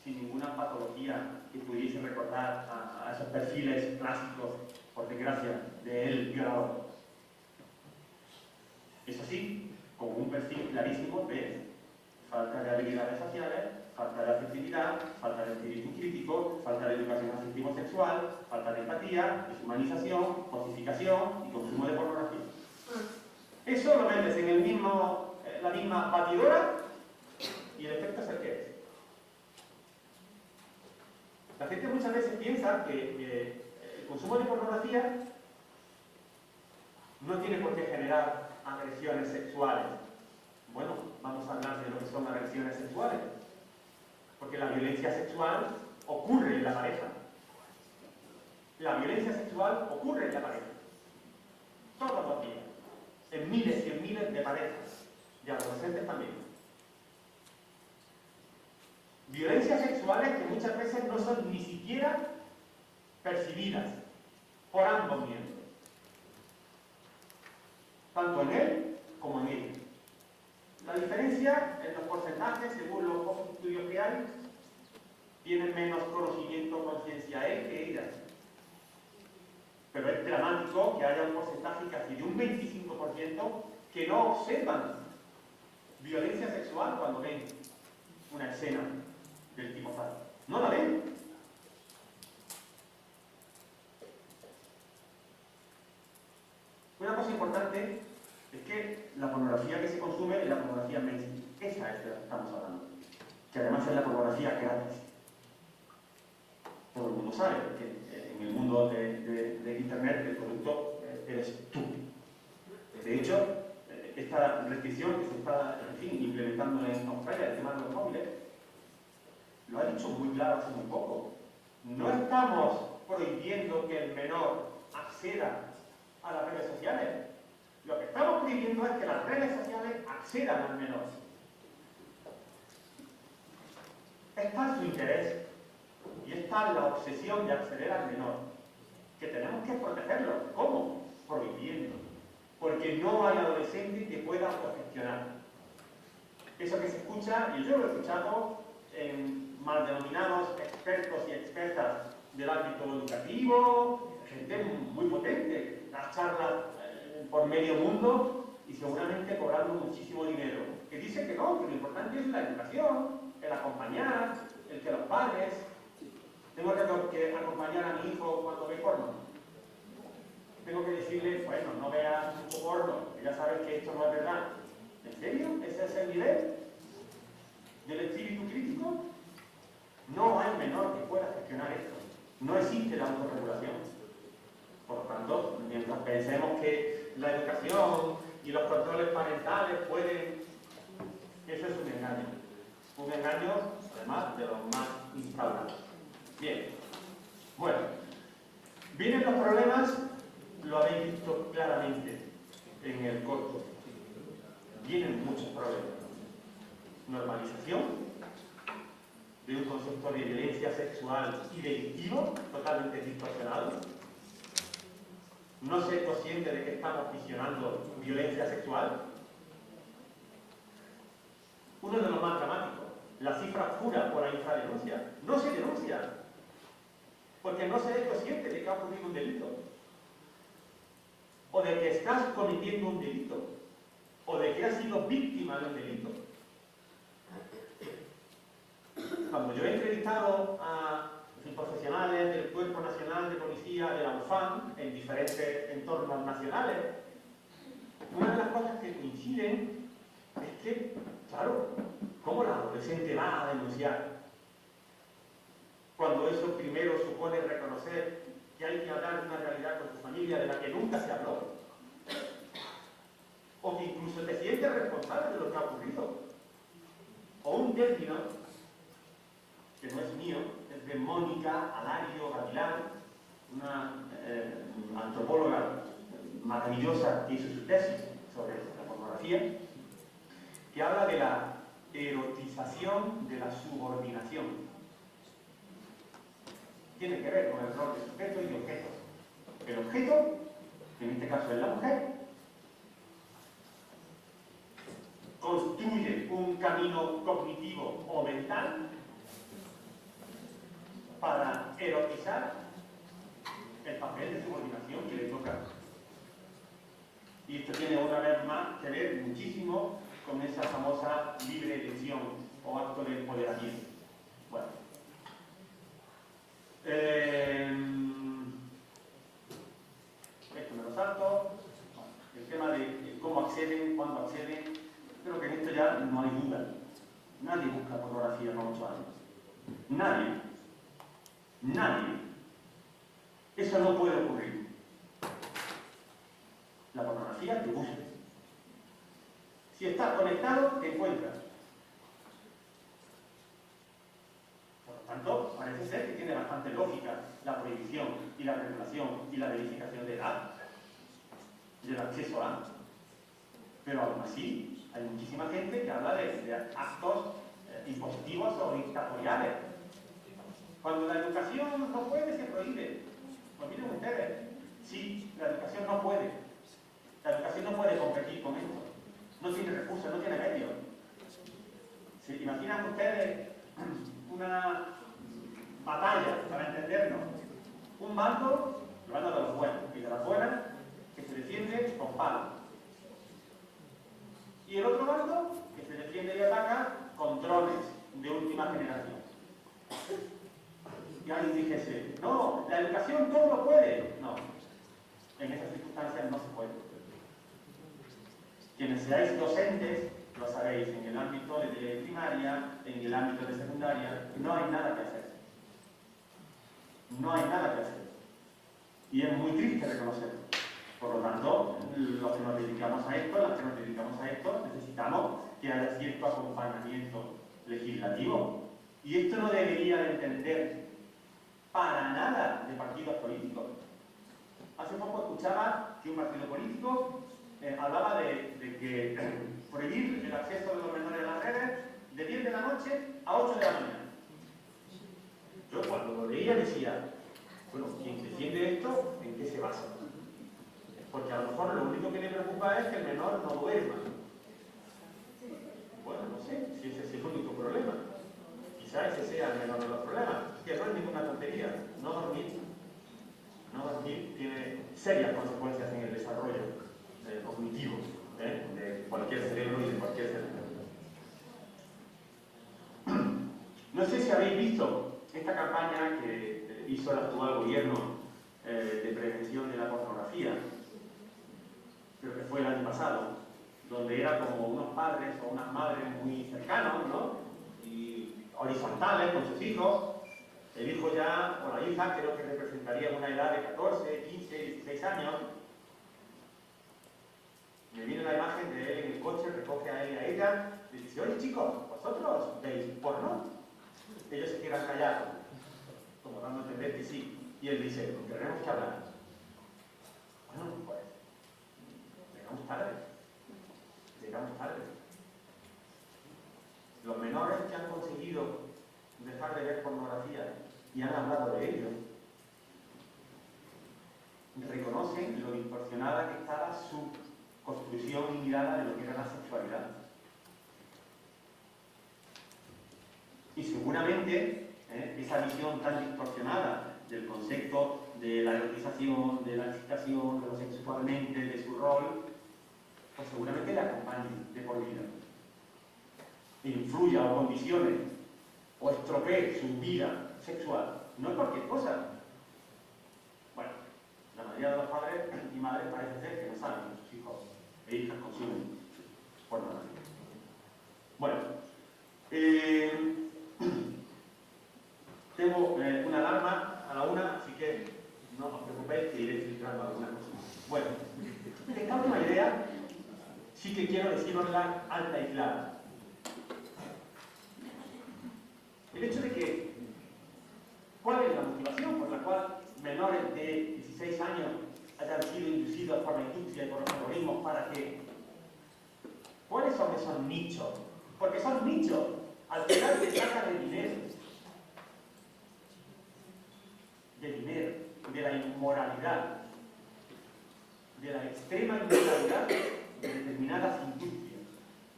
Speaker 2: sin ninguna patología que pudiese recordar a esos perfiles clásicos, por desgracia, del violador. Eso sí, con un perfil clarísimo de falta de habilidades sociales, falta de afectividad, falta de espíritu crítico, falta de educación afectivo-sexual, falta de empatía, deshumanización, cosificación y consumo de pornografía. Eso lo metes en la misma batidora y el efecto es el que es. La gente muchas veces piensa que el consumo de pornografía no tiene por qué generar agresiones sexuales. Bueno, vamos a hablar de lo que son agresiones sexuales. Porque la violencia sexual ocurre en la pareja. La violencia sexual ocurre en la pareja. Todos los días. En miles y en miles de parejas. Y adolescentes también. Violencias sexuales que muchas veces no son ni siquiera percibidas por ambos miembros. Tanto en él como en ella. La diferencia en los porcentajes, según los pocos estudios que hay, tiene menos conocimiento o conciencia él que ella. Pero es dramático que haya un porcentaje casi de un 25% que no observan violencia sexual cuando ven una escena del tipo tal. No la ven. Una cosa importante es que la pornografía que se consume es la pornografía mainstream. Esa es de la que estamos hablando. Que además es la pornografía gratis. Todo el mundo sabe que en el mundo de Internet el producto eres tú. De hecho, esta restricción que se está, implementando en Australia, el tema de los móviles, lo ha dicho muy claro hace muy poco. No estamos prohibiendo que el menor acceda a las redes sociales. Lo que estamos prohibiendo es que las redes sociales accedan al menor. Está su interés y está la obsesión de acceder al menor, que tenemos que protegerlo. ¿Cómo? Prohibiendo. Porque no hay adolescente que pueda autogestionar. Eso que se escucha, y yo lo he escuchado en mal denominados expertos y expertas del ámbito educativo, gente muy potente, las charlas por medio mundo y seguramente cobrando muchísimo dinero, que dice que no, que lo importante es la educación, el acompañar, el que los padres... Tengo que acompañar a mi hijo cuando ve porno. Tengo que decirle, bueno, no veas mucho porno, que ya sabes que esto no es verdad. ¿En serio? ¿Ese es el nivel del espíritu crítico? No hay menor que pueda gestionar esto. No existe la autorregulación. Por lo tanto, mientras pensemos que la educación y los controles parentales pueden... Eso es un engaño. Un engaño, además, de los más instaurados. Bien. Bueno. Vienen los problemas, lo habéis visto claramente en el corto. Vienen muchos problemas. Normalización de un concepto de violencia sexual y delictivo totalmente distorsionado. No ser consciente de que estamos visionando violencia sexual. Uno de los más dramáticos, la cifra oscura por la infradenuncia. No se denuncia, porque no se es consciente de que ha ocurrido un delito, o de que estás cometiendo un delito, o de que has sido víctima de un delito. Cuando yo he entrevistado a profesionales del Cuerpo Nacional de Policía de la UFAM en diferentes entornos nacionales, una de las cosas que coinciden es que, claro, ¿cómo la adolescente va a denunciar? Cuando eso primero supone reconocer que hay que hablar de una realidad con tu familia de la que nunca se habló. O que incluso te sientes responsable de lo que ha ocurrido. O un término, que no es mío, es de Mónica Alario Gavilán, una antropóloga maravillosa que hizo su tesis sobre la pornografía, que habla de la erotización de la subordinación. Tiene que ver con el rol de sujeto y de objeto. El objeto, que en este caso es la mujer, construye un camino cognitivo o mental improvisar el papel de subordinación que le toca. Y esto tiene una vez más que ver muchísimo con esa famosa libre elección o acto de empoderamiento. Bueno. Esto me lo salto. El tema de cómo acceden, cuándo acceden. Creo que en esto ya no hay duda. Nadie busca pornografía con 8 años. Nadie. Nadie. Eso no puede ocurrir. La pornografía te busca. Si estás conectado, te encuentras. Por lo tanto, parece ser que tiene bastante lógica la prohibición y la regulación y la verificación de edad, del acceso a. Pero aún así, hay muchísima gente que habla de actos impositivos o dictatoriales. Cuando la educación no puede, se prohíbe. Pues miren ustedes, sí, la educación no puede. La educación no puede competir con esto. No tiene recursos, no tiene medios. ¿Se imaginan ustedes una batalla, para entendernos? Un bando, el bando de los buenos y de las buenas, que se defiende con palos. Y el otro bando, que se defiende y ataca con drones de última generación. Y alguien dijese, no, la educación todo lo puede. No, en esas circunstancias no se puede. Quienes seáis docentes, lo sabéis, en el ámbito de primaria, en el ámbito de secundaria, no hay nada que hacer. No hay nada que hacer. Y es muy triste reconocerlo. Por lo tanto, los que nos dedicamos a esto, las que nos dedicamos a esto, necesitamos que haya cierto acompañamiento legislativo. Y esto no debería de entender para nada de partidos políticos. Hace poco escuchaba que un partido político hablaba de que prohibir el acceso de los menores a las redes de 10 de la noche a 8 de la mañana. Yo cuando lo leía decía, bueno, quien defiende esto, ¿en qué se basa? Porque a lo mejor lo único que le preocupa es que el menor no duerma. Bueno, no sé si ese es el único problema. Quizá ese sea el menor de los problemas. Que no es ninguna tontería. No dormir. No dormir tiene serias consecuencias en el desarrollo cognitivo de cualquier cerebro y de cualquier cerebro. No sé si habéis visto esta campaña que hizo el actual gobierno de prevención de la pornografía. Creo que fue el año pasado, donde era como unos padres o unas madres muy cercanos, ¿no? Y horizontales con sus hijos. El hijo ya, o la hija, creo que representaría una edad de 14, 15, 16 años. Me viene la imagen de él en el coche, recoge a él y a ella, y dice, oye chicos, ¿vosotros veis porno? Ellos se quedan callados, como dando a entender que sí. Y él dice, tenemos que hablar. Bueno, pues, llegamos tarde. Llegamos tarde. Los menores que han conseguido dejar de ver pornografía y han hablado de ello, reconocen lo distorsionada que estaba su construcción y mirada de lo que era la sexualidad. Y seguramente esa visión tan distorsionada del concepto de la erotización, de la excitación, de lo sexualmente, de su rol, pues seguramente le acompañe de por vida. E influya o condicione o estropee su vida sexual. No es cualquier cosa. Bueno, la mayoría de los padres y madres parece ser que no saben que sus hijos e hijas consumen pornografía. Bueno, tengo una alarma a la 1, así que no os preocupéis que iré filtrando alguna cosa. Bueno, esta última idea sí que quiero decirosla alta y clara. El hecho de que, ¿cuál es la motivación por la cual menores de 16 años hayan sido inducidos por la industria y por los algoritmos para que? ¿Cuáles son esos nichos? Porque son nichos. Al final se trata de dinero. De dinero, de la inmoralidad, de la extrema inmoralidad de determinadas industrias,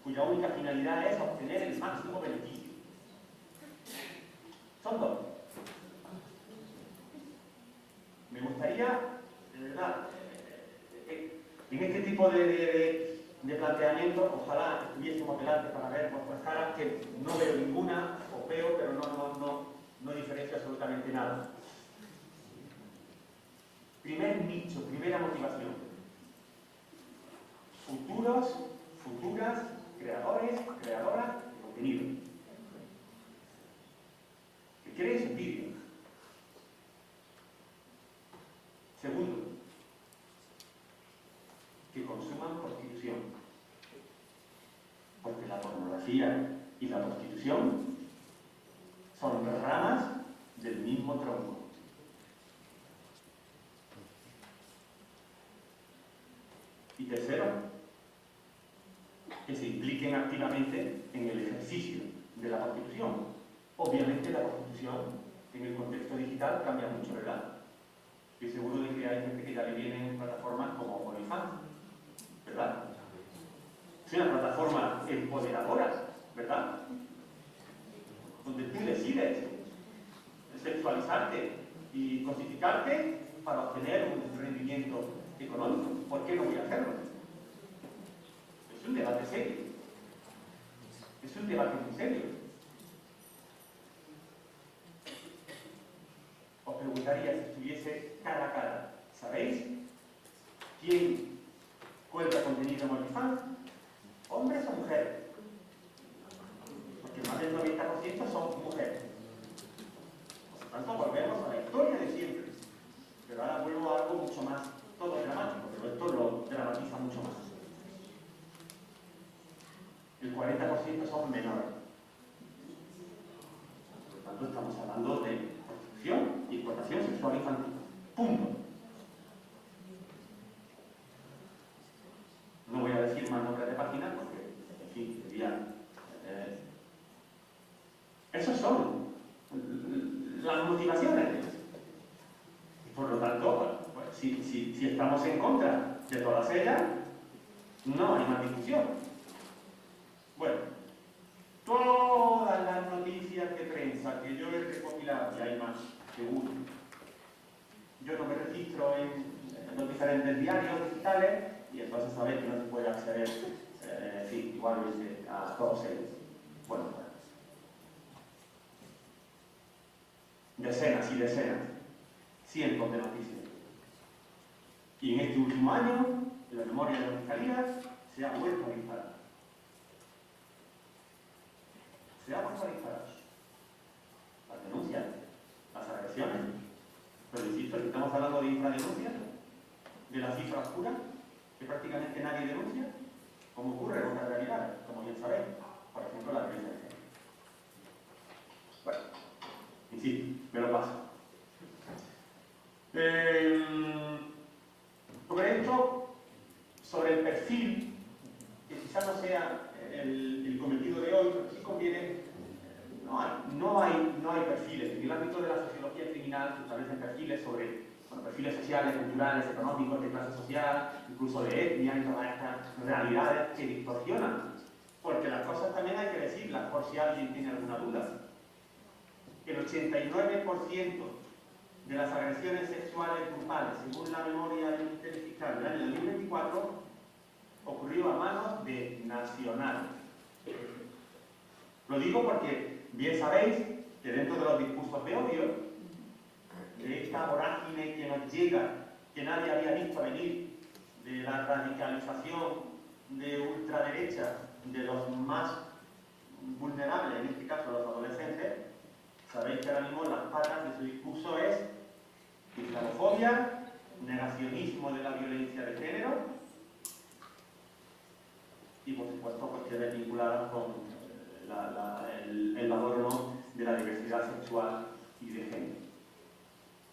Speaker 2: cuya única finalidad es obtener el máximo beneficio. Son dos. gustaría, de verdad, en este tipo de planteamiento, ojalá estuviésemos delante para ver vuestras caras, que no veo ninguna, o veo, pero no diferencio absolutamente nada. Primer nicho, primera motivación. Futuras, creadores, creadoras de contenido. Que creen vídeo. Segundo, que consuman prostitución. Porque la pornografía y la prostitución son ramas del mismo tronco. Y tercero, que se impliquen activamente en el ejercicio de la prostitución. Obviamente la prostitución en el contexto digital cambia mucho, ¿verdad? Estoy seguro de que hay gente que ya le vienen plataformas como OnlyFans, ¿verdad? Es una plataforma empoderadora, ¿verdad? Donde tú decides sexualizarte y cosificarte para obtener un rendimiento económico. ¿Por qué no voy a hacerlo? Es un debate serio. Es un debate muy serio. Os preguntaría si estuviese cara a cara. ¿Sabéis quién cuelga contenido en OnlyFans? ¿Hombres o mujeres? Porque más del 90% son mujeres. Por lo tanto, volvemos a la historia de siempre. Pero ahora vuelvo a algo mucho más, todo dramático, pero esto lo dramatiza mucho más. El 40% son menores. Por lo tanto, estamos hablando de prostitución y explotación sexual infantil. Punto. No voy a decir más nombres de páginas porque, en fin, sería... Esas son las motivaciones. Por lo tanto, pues, si estamos en contra de todas ellas, no hay más discusión. Bueno, todas las noticias de prensa que yo he recopilado, y hay más, seguro. Yo no me registro en los diferentes diarios digitales y entonces sabéis que no se puede acceder igualmente a todos ellos. Bueno, decenas y decenas, cientos de noticias. Y en este último año, en la memoria de la Fiscalía, se ha vuelto a disparar. Se ha vuelto a disparar. Las denuncias, las agresiones. Pero insisto, si estamos hablando de infradenuncias, de la cifra oscura, que prácticamente nadie denuncia, como ocurre en otras realidades, como bien sabéis, por ejemplo la violencia de género. Bueno, insisto, me lo paso. Sobre esto, sobre el perfil, que quizás no sea el cometido de hoy, pero sí conviene, no hay perfiles. En el ámbito de la sociología criminal se establecen perfiles sobre perfiles sociales, culturales, económicos, de clase social, incluso de etnia y todas estas realidades que distorsionan. Porque las cosas también hay que decirlas, por si alguien tiene alguna duda. El 89% de las agresiones sexuales grupales, según la memoria del Ministerio Fiscal del año 2024, ocurrió a manos de nacionales. Lo digo porque bien sabéis que dentro de los discursos de odio, de esta vorágine que nos llega, que nadie había visto venir, de la radicalización de ultraderecha de los más vulnerables, en este caso los adolescentes, sabéis que ahora mismo las patas de su discurso es islamofobia, negacionismo de la violencia de género y por supuesto cuestiones vinculadas con el valor o no de la diversidad sexual y de género.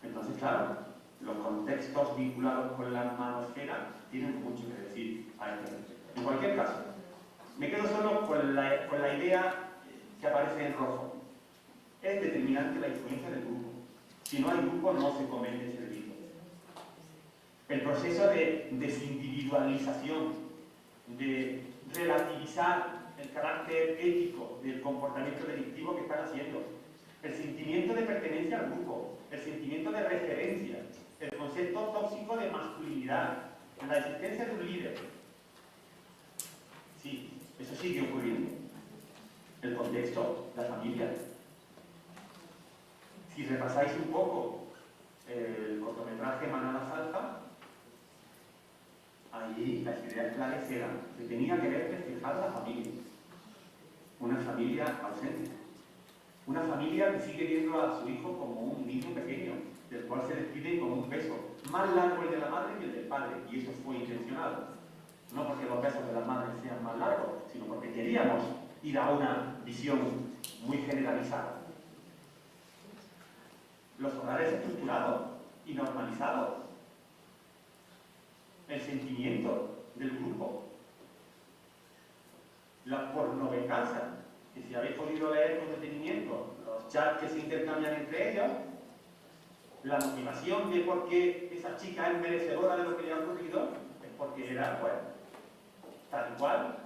Speaker 2: Entonces, claro, los contextos vinculados con la manosfera tienen mucho que decir a este respecto. En cualquier caso, me quedo solo con la idea que aparece en rojo. Es determinante la influencia del grupo. Si no hay grupo, no se comete ese delito. El proceso de desindividualización, de relativizar el carácter ético del comportamiento delictivo que están haciendo, el sentimiento de pertenencia al grupo, el sentimiento de referencia, el concepto tóxico de masculinidad, la existencia de un líder. Sí, eso sigue ocurriendo. El contexto, la familia. Si repasáis un poco el cortometraje Manada Salta, allí las ideas claves eran que tenía que ver reflejar la familia. Una familia ausente. Una familia que sigue viendo a su hijo como un niño pequeño, del cual se despide con un beso más largo el de la madre que el del padre, y eso fue intencionado. No porque los besos de las madres sean más largos, sino porque queríamos ir a una visión muy generalizada. Los hogares estructurados y normalizados. El sentimiento del grupo. La pornovenganza, que si habéis podido leer con detenimiento los chats que se intercambian entre ellos, la motivación de por qué esa chica es merecedora de lo que le ha ocurrido es porque era, bueno, tal y cual,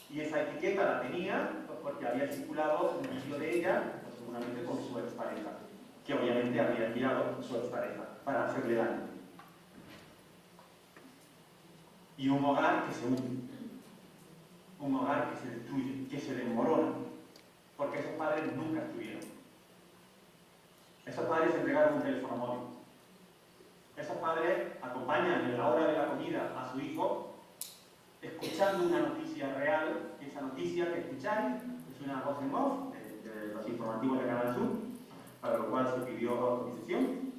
Speaker 2: y esa etiqueta la tenía pues, porque había circulado un vídeo de ella, pues, seguramente con su expareja, que obviamente había enviado su expareja para hacerle daño. Y un hogar que se hunde, un hogar que se destruye, que se desmorona, porque esos padres nunca estuvieron. Esos padres entregaron un teléfono móvil. Esos padres acompañan en la hora de la comida a su hijo escuchando una noticia real, y esa noticia que escucháis es una voz en off de los informativos de Canal Sur, para lo cual se pidió autorización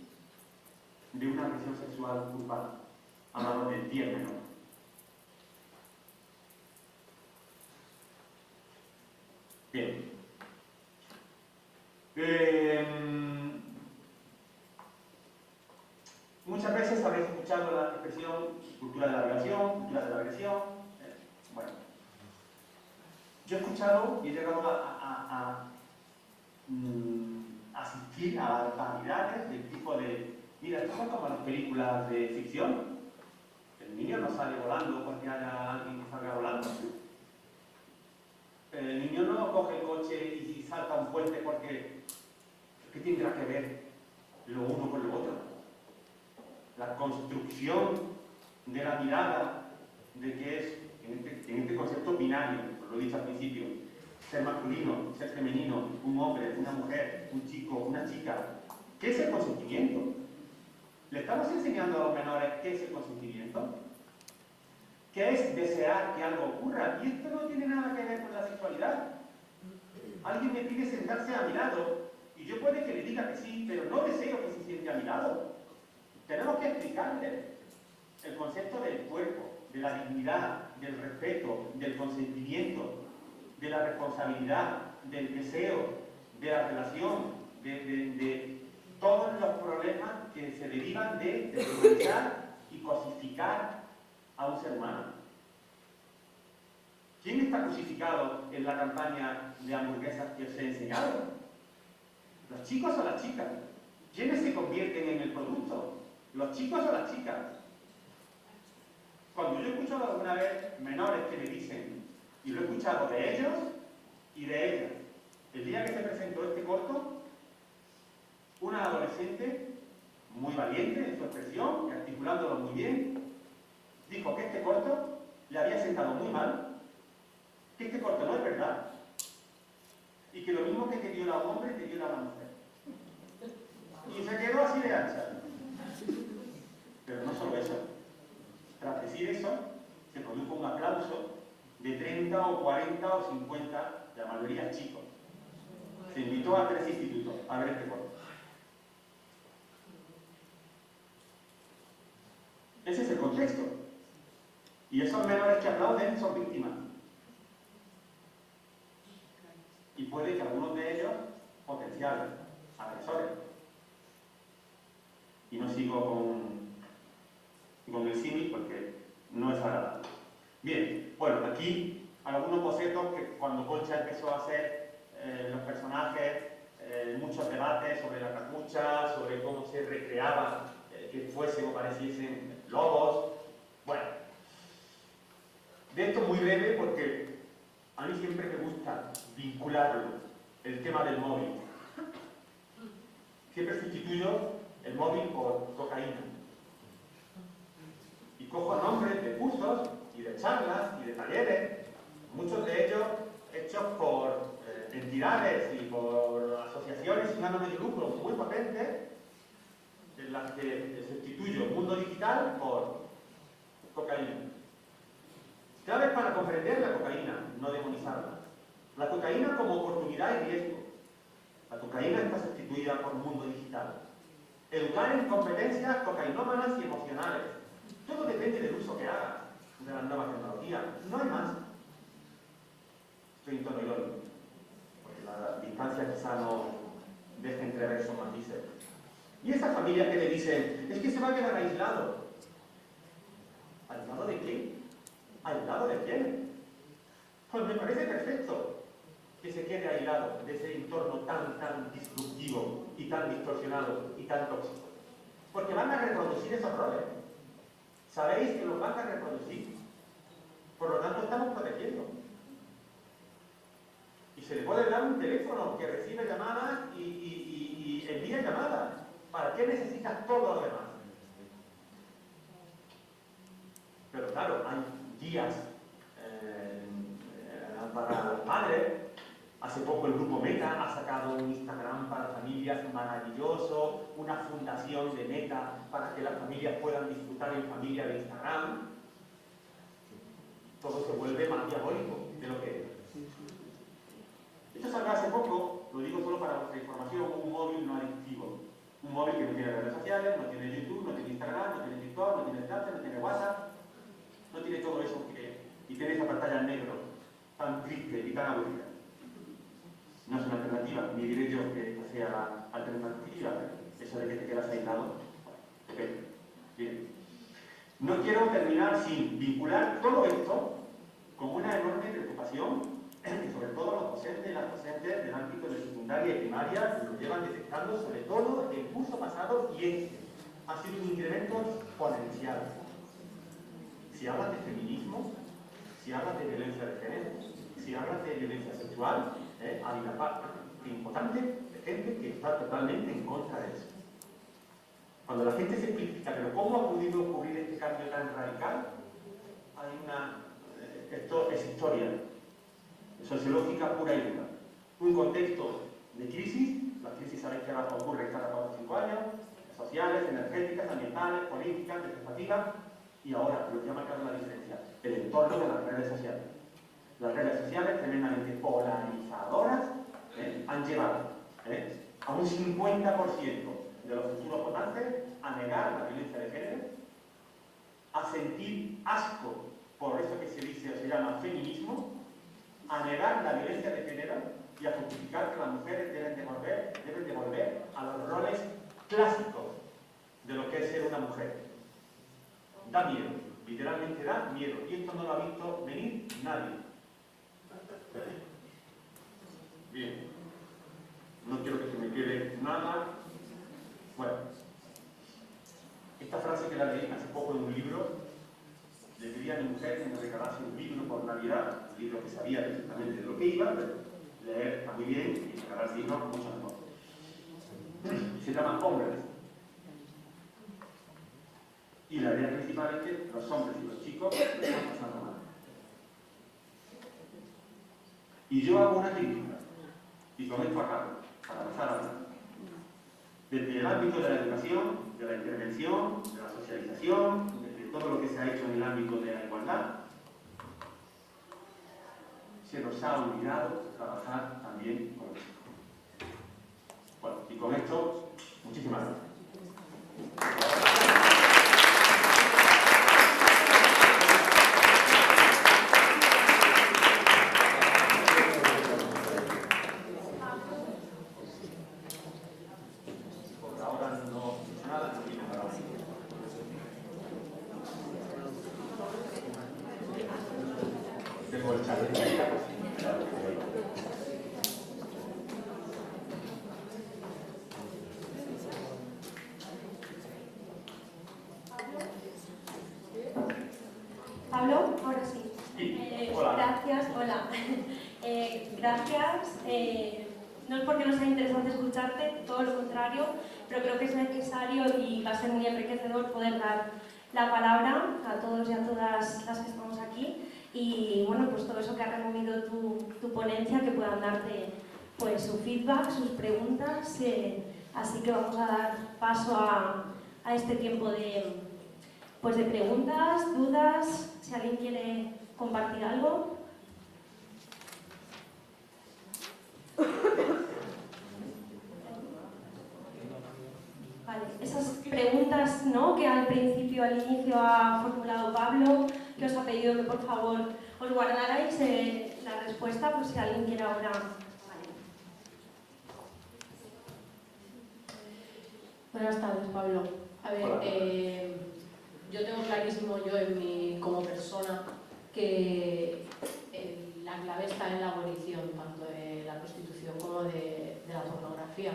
Speaker 2: de una agresión sexual culpable a manos de 10 menores. Bien. Muchas veces habréis escuchado la expresión cultura de la violación, cultura de la agresión. Bueno, yo he escuchado y he llegado a asistir a barbaridades del tipo de, mira, esto son como las películas de ficción. El niño no sale volando porque haya alguien que salga volando. El niño no coge el coche y salta un puente porque ¿qué tendrá que ver lo uno con lo otro? La construcción de la mirada de que es, en este concepto binario, os lo he dicho al principio, ser masculino, ser femenino, un hombre, una mujer, un chico, una chica. ¿Qué es el consentimiento? ¿Le estamos enseñando a los menores qué es el consentimiento? ¿Qué es desear que algo ocurra? Y esto no tiene nada que ver con la sexualidad. Alguien me pide sentarse a mi lado y yo puede que le diga que sí, pero no deseo que se siente a mi lado. Tenemos que explicarle el concepto del cuerpo, de la dignidad, del respeto, del consentimiento, de la responsabilidad, del deseo, de la relación, de todos los problemas que se derivan de deshumanizar y cosificar a un ser humano. ¿Quién está crucificado en la campaña de hamburguesas que os he enseñado? ¿Los chicos o las chicas? ¿Quiénes se convierten en el producto? ¿Los chicos o las chicas? Cuando yo he escuchado alguna vez menores que me dicen, y lo he escuchado de ellos y de ellas, el día que se presentó este corto, una adolescente muy valiente en su expresión, articulándolo muy bien, dijo que este corto le había sentado muy mal, que este corto no es verdad, y que lo mismo que viola a un hombre, que viola a una mujer. Y se quedó así de ancha. Pero no solo eso. Tras decir eso, se produjo un aplauso de 30 o 40 o 50, la mayoría chicos. Se invitó a 3 institutos a ver este corto. Ese es el contexto. Y esos menores que aplauden son víctimas. Y puede que algunos de ellos potenciales agresores. Y no sigo con el símil porque no es agradable. Bien, bueno, aquí algunos bocetos que cuando Concha empezó a hacer los personajes, muchos debates sobre la capucha, sobre cómo se recreaba que fuesen o pareciesen lobos. Bueno, de esto muy breve porque a mí siempre me gusta vincularlo, el tema del móvil. Siempre sustituyo el móvil por cocaína. cojo nombres de cursos y de charlas y de talleres, muchos de ellos hechos por entidades y por asociaciones sin ánimo de lucro muy potentes, en las que sustituyo el mundo digital por cocaína. Claves para comprender la cocaína, no demonizarla. La cocaína como oportunidad y riesgo. La cocaína está sustituida por mundo digital. Educar en competencias cocainómanas y emocionales. Todo depende del uso que hagas de las nuevas tecnologías. No hay más. Estoy en tono irónico, porque la distancia quizá no deje entrever esos matices. Y esa familia que le dice, es que se va a quedar aislado. ¿Aislado de qué? ¿Aislado de quién? Pues me parece perfecto que se quede aislado de ese entorno tan disruptivo y tan distorsionado y tan tóxico. Porque van a reproducir esos roles. Sabéis que los van a reproducir. Por lo tanto, estamos protegiendo. Y se le puede dar un teléfono que recibe llamadas y envía llamadas. ¿Para qué necesitas todo lo demás? Pero claro, hay guías para los padres. Hace poco el grupo Meta ha sacado un Instagram para familias maravilloso, una fundación de Meta para que las familias puedan disfrutar en familia de Instagram. Todo se vuelve más diabólico de lo que es. Esto salió hace poco, lo digo solo para vuestra información, un móvil no adictivo. Un móvil que no tiene redes sociales, no tiene YouTube, no tiene Instagram, no tiene TikTok, no tiene Snapchat, no tiene WhatsApp, no tiene todo eso y tiene esa pantalla en negro tan triste y tan aburrida. No es una alternativa, ni diré yo que esta sea la alternativa, eso de que te quedas aislado. Ok, bien. No quiero terminar sin vincular todo esto con una enorme preocupación que sobre todo los docentes y las docentes del ámbito de secundaria y primaria lo llevan detectando, sobre todo el curso pasado, y este ha sido un incremento exponencial. Si hablas de feminismo, si hablas de violencia de género, si hablas de violencia sexual, hay una parte importante de gente que está totalmente en contra de eso. Cuando la gente se explica, pero ¿cómo ha podido ocurrir este cambio tan radical? Hay esto es historia sociológica pura y dura. Un contexto de crisis, las crisis sabéis que ahora ocurren cada 4 o 5 años, sociales, energéticas, ambientales, políticas, legislativas, y ahora, lo que ha marcado la diferencia, el entorno de las redes sociales. Las redes sociales, tremendamente polarizadoras, han llevado a un 50% de los futuros votantes a negar la violencia de género, a sentir asco por eso que se dice o se llama feminismo, a negar la violencia de género y a justificar que las mujeres deben de volver a los roles clásicos de lo que es ser una mujer. Da miedo, literalmente da miedo, y esto no lo ha visto venir nadie. Bien, no quiero que se me quede nada. Bueno, esta frase que la leí hace poco en un libro, le pedí a mi mujer que me regalase un libro por Navidad, un libro que sabía perfectamente de lo que iba, pero leer está muy bien y regalar libros mucho mejor. Se llama Hombres. Y la idea principal es que los hombres y los chicos están pasando mal. Y yo hago una crítica, y con esto acabo, para pasar a hablar. Desde el ámbito de la educación, de la intervención, de la socialización, desde todo lo que se ha hecho en el ámbito de la igualdad, se nos ha olvidado trabajar también con esto. Bueno, y con esto, muchísimas gracias.
Speaker 3: ¿Hablo? Ahora sí.
Speaker 2: Hola.
Speaker 3: Gracias, hola. Gracias. No es porque no sea interesante escucharte, todo lo contrario, pero creo que es necesario y va a ser muy enriquecedor poder dar la palabra a todos y a todas las que estamos aquí y bueno, pues todo eso que ha removido tu ponencia, que puedan darte pues su feedback, sus preguntas, así que vamos a dar paso a este tiempo de preguntas, dudas, si alguien quiere compartir algo. Vale, esas preguntas, ¿no?, que al principio, al inicio ha formulado Pablo, que os ha pedido que por favor os guardarais la respuesta, pues si alguien quiere ahora. Vale.
Speaker 4: Buenas tardes, Pablo. A ver, yo tengo clarísimo como persona que la clave está en la abolición tanto de la prostitución como de la pornografía.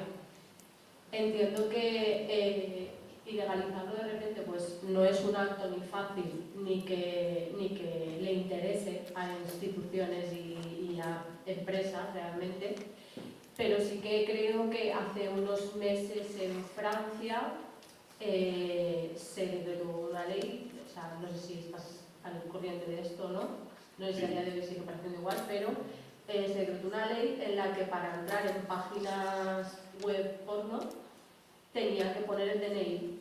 Speaker 4: Entiendo que ilegalizarlo de repente pues no es un acto ni fácil ni que le interese a instituciones y a empresas realmente, pero sí que creo que hace unos meses en Francia se decretó una ley, o sea, no sé si estás al corriente de esto o no sé si a día de hoy sigue pareciendo igual, pero se decretó una ley en la que para entrar en páginas web porno tenía que poner el DNI.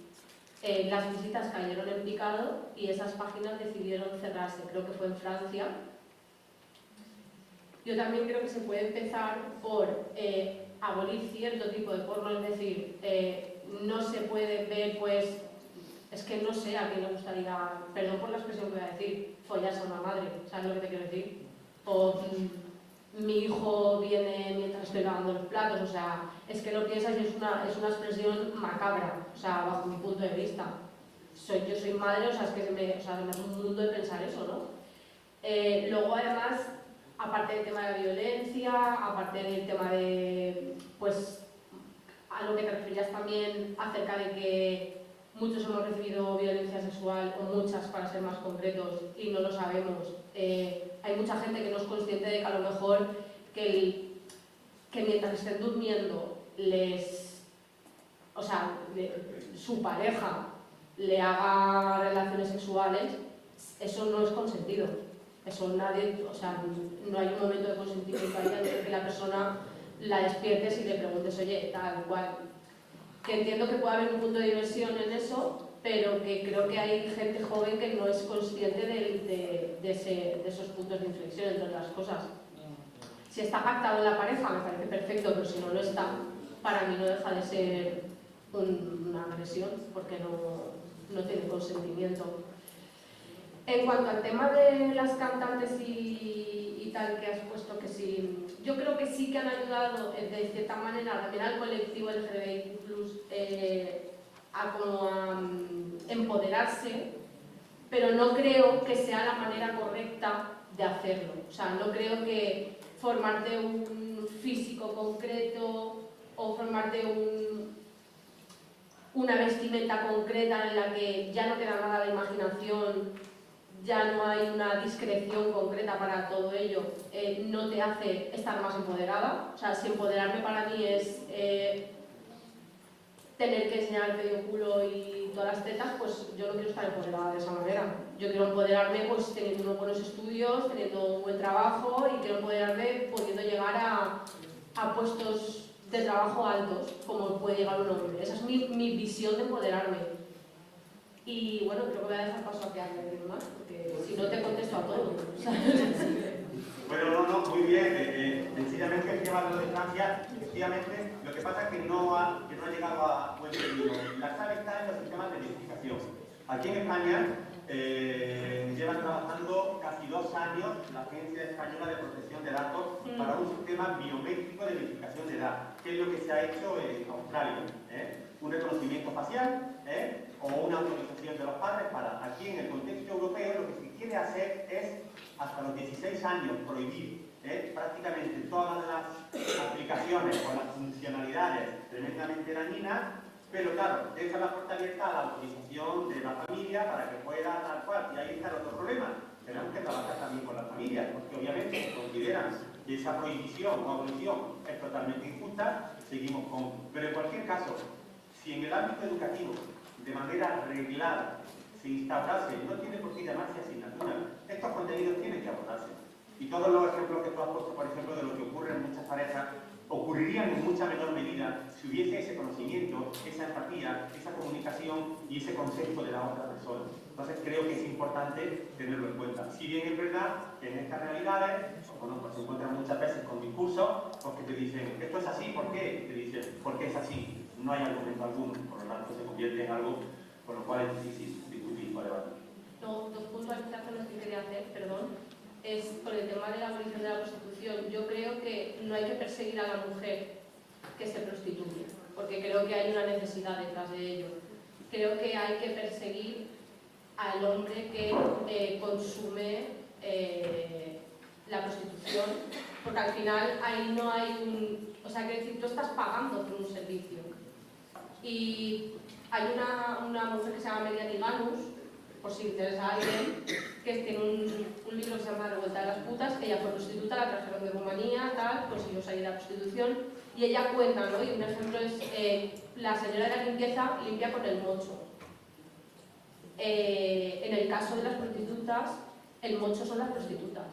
Speaker 4: Las visitas cayeron en picado y esas páginas decidieron cerrarse, creo que fue en Francia. Yo también creo que se puede empezar por abolir cierto tipo de porno, es decir, no se puede ver, pues, es que no sé a quién le gustaría, perdón por la expresión que voy a decir, follarse a una madre, ¿sabes lo que te quiero decir? O mi hijo viene mientras estoy lavando los platos, o sea, es que lo piensas y es una expresión macabra, o sea, bajo mi punto de vista. Yo soy madre, o sea, es que se me hace un mundo de pensar eso, ¿no? Luego, además, aparte del tema de la violencia, aparte del tema de, pues, a lo que te referías también acerca de que muchos hemos recibido violencia sexual, o muchas para ser más concretos, y no lo sabemos. Hay mucha gente que no es consciente de que a lo mejor que mientras estén durmiendo su pareja le haga relaciones sexuales, eso no es consentido. Eso nadie, o sea, no hay un momento de consentimiento ahí antes de que la persona la despiertes y le preguntes, oye, tal cual. Que entiendo que puede haber un punto de diversión en eso, pero que creo que hay gente joven que no es consciente de esos puntos de inflexión, entre otras cosas. Si está pactado en la pareja, me parece perfecto, pero si no lo está, para mí no deja de ser una agresión, porque no tiene consentimiento. En cuanto al tema de las cantantes y tal que has puesto, que sí, yo creo que sí que han ayudado de cierta manera también al colectivo LGBTI+, a empoderarse, pero no creo que sea la manera correcta de hacerlo. O sea, no creo que formarte un físico concreto o formarte una vestimenta concreta en la que ya no queda nada de imaginación, ya no hay una discreción concreta para todo ello, no te hace estar más empoderada. O sea, si empoderarme para mí es tener que enseñar el medio culo y todas las tetas, pues yo no quiero estar empoderada de esa manera. Yo quiero empoderarme pues teniendo unos buenos estudios, teniendo un buen trabajo, y quiero empoderarme pudiendo llegar a puestos de trabajo altos, como puede llegar un hombre. Esa es mi visión de empoderarme. Y bueno, creo que voy a dejar paso a que hable más, porque si no te contesto a todo.
Speaker 2: Bueno, muy bien. Sencillamente el tema de lo de Francia, efectivamente, lo que pasa es que no ha llegado a buen término. La clave está en los sistemas de verificación. Aquí en España llevan trabajando casi 2 años la Agencia Española de Protección de Datos para un sistema biométrico de verificación de edad, que es lo que se ha hecho en Australia. Un reconocimiento facial o una autorización de los padres para, aquí en el contexto europeo, lo que se quiere hacer es hasta los 16 años prohibir prácticamente todas las aplicaciones o las funcionalidades tremendamente dañinas, pero claro, deja la puerta abierta a la autorización de la familia para que pueda tal cual. Y ahí está el otro problema. Tenemos que trabajar también con las familias, porque obviamente consideran que esa prohibición o abolición es totalmente injusta, seguimos con. Pero en cualquier caso, si en el ámbito educativo, de manera reglada,
Speaker 5: se instaurase, no tiene por qué llamarse asignatura, estos contenidos tienen que abordarse. Y todos los ejemplos que tú has puesto, por ejemplo, de lo que ocurre en muchas parejas, ocurrirían en mucha menor medida si hubiese ese conocimiento, esa empatía, esa comunicación y ese concepto de la otra persona. Entonces creo que es importante tenerlo en cuenta. Si bien es verdad que en estas realidades, bueno, pues se encuentran muchas veces con discursos porque te dicen, esto es así, ¿por qué? Te dicen, porque es así. No hay argumento alguno, por lo tanto se convierte en algo con lo cual es difícil discutir o debatir.
Speaker 4: Dos puntualizaciones que quería hacer, perdón, es por el tema de la abolición de la prostitución. Yo creo que no hay que perseguir a la mujer que se prostituye, porque creo que hay una necesidad detrás de ello. Creo que hay que perseguir al hombre que consume la prostitución, porque al final ahí no hay un... O sea, que decir, tú estás pagando por un servicio. Y hay una mujer que se llama Melian Iganus, por si interesa a alguien, que tiene un libro que se llama La Revuelta de las Putas. Ella fue prostituta, la trajeron de Rumanía, tal, consiguió salir de la prostitución, y ella cuenta, ¿no? Y un ejemplo es la señora de la limpieza limpia con el mocho. En el caso de las prostitutas, el mocho son las prostitutas.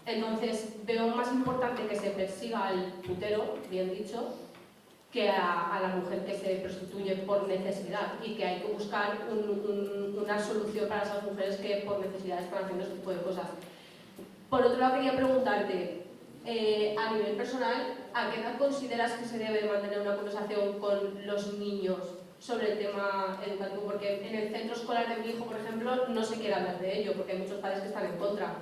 Speaker 4: Entonces veo más importante que se persiga al putero, bien dicho, que a la mujer que se prostituye por necesidad, y que hay que buscar una solución para esas mujeres que por necesidad están haciendo este tipo de cosas. Por otro lado, quería preguntarte, a nivel personal, ¿a qué edad consideras que se debe mantener una conversación con los niños sobre el tema educativo? Porque en el centro escolar de mi hijo, por ejemplo, no se quiere hablar de ello, porque hay muchos padres que están en contra.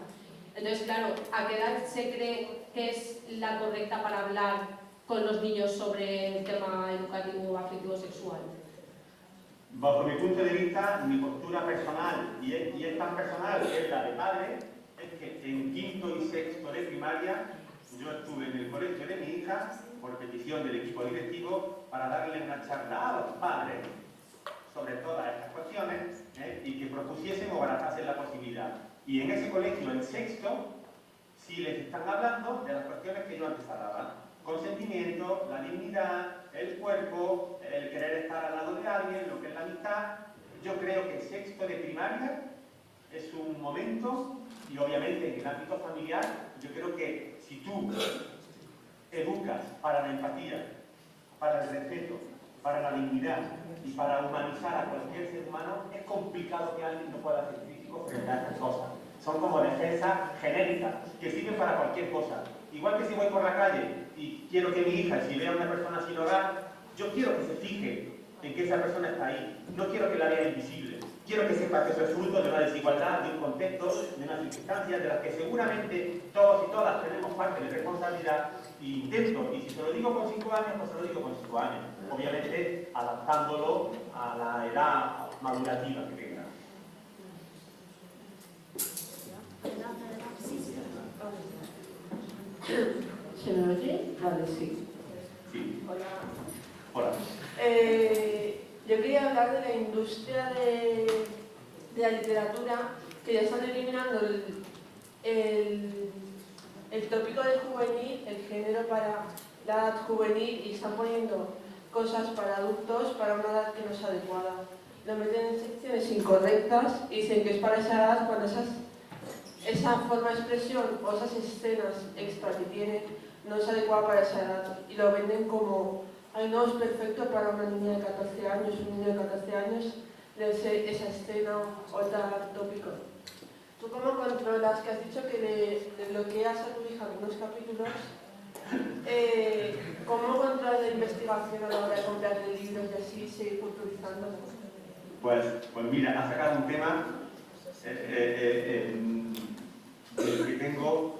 Speaker 4: Entonces, claro, ¿a qué edad se cree que es la correcta para hablar con los niños sobre el tema educativo, afectivo, sexual?
Speaker 5: Bajo mi punto de vista, mi postura personal, y es tan personal que es la de padre, es que en quinto y sexto de primaria yo estuve en el colegio de mi hija por petición del equipo directivo para darle una charla a los padres sobre todas estas cuestiones y que propusiesen o baratasen la posibilidad. Y en ese colegio, en sexto, sí les están hablando de las cuestiones que yo antes hablaba. Consentimiento, la dignidad, el cuerpo, el querer estar al lado de alguien, lo que es la amistad. Yo creo que sexto de primaria es un momento, y obviamente en el ámbito familiar, yo creo que si tú educas para la empatía, para el respeto, para la dignidad y para humanizar a cualquier ser humano, es complicado que alguien no pueda ser crítico frente a estas cosas. Son como defensas genéricas que sirven para cualquier cosa. Igual que si voy por la calle y quiero que mi hija, si ve a una persona sin hogar, yo quiero que se fije en que esa persona está ahí. No quiero que la vea invisible. Quiero que sepa que eso es fruto de una desigualdad, de un contexto, de unas circunstancias de las que seguramente todos y todas tenemos parte de responsabilidad. Y intento, y si se lo digo con 5 años, pues se lo digo con 5 años. Obviamente adaptándolo a la edad madurativa que tenga.
Speaker 6: ¿Se me oye? Vale, sí.
Speaker 5: Sí.
Speaker 6: Hola.
Speaker 5: Hola.
Speaker 6: Yo quería hablar de la industria de la literatura, que ya están eliminando el tópico de juvenil, el género para la edad juvenil, y están poniendo cosas para adultos para una edad que no es adecuada. Lo meten en secciones incorrectas y dicen que es para esa edad cuando esa forma de expresión o esas escenas extra que tienen no es adecuada para esa edad, y lo venden como, ay no, es perfecto para una niña de 14 años, un niño de 14 años, leerse esa escena o tal tópico. ¿Tú cómo controlas, que has dicho que le bloqueas a tu hija algunos capítulos? ¿Cómo controlas la investigación a la hora de comprar libros y así seguir culturizando?
Speaker 5: Pues mira, has sacado un tema del que tengo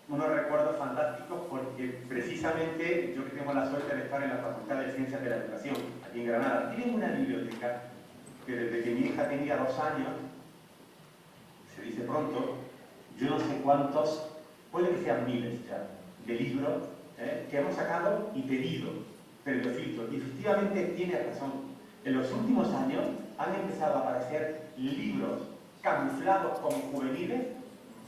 Speaker 5: unos recuerdos fantásticos, porque precisamente yo que tengo la suerte de estar en la Facultad de Ciencias de la Educación, aquí en Granada, tienen una biblioteca que desde que mi hija tenía 2 años, se dice pronto, yo no sé cuántos, puede que sean miles ya, de libros que hemos sacado y pedido, pero lo filtro. Y efectivamente tiene razón. En los últimos años han empezado a aparecer libros camuflados como juveniles,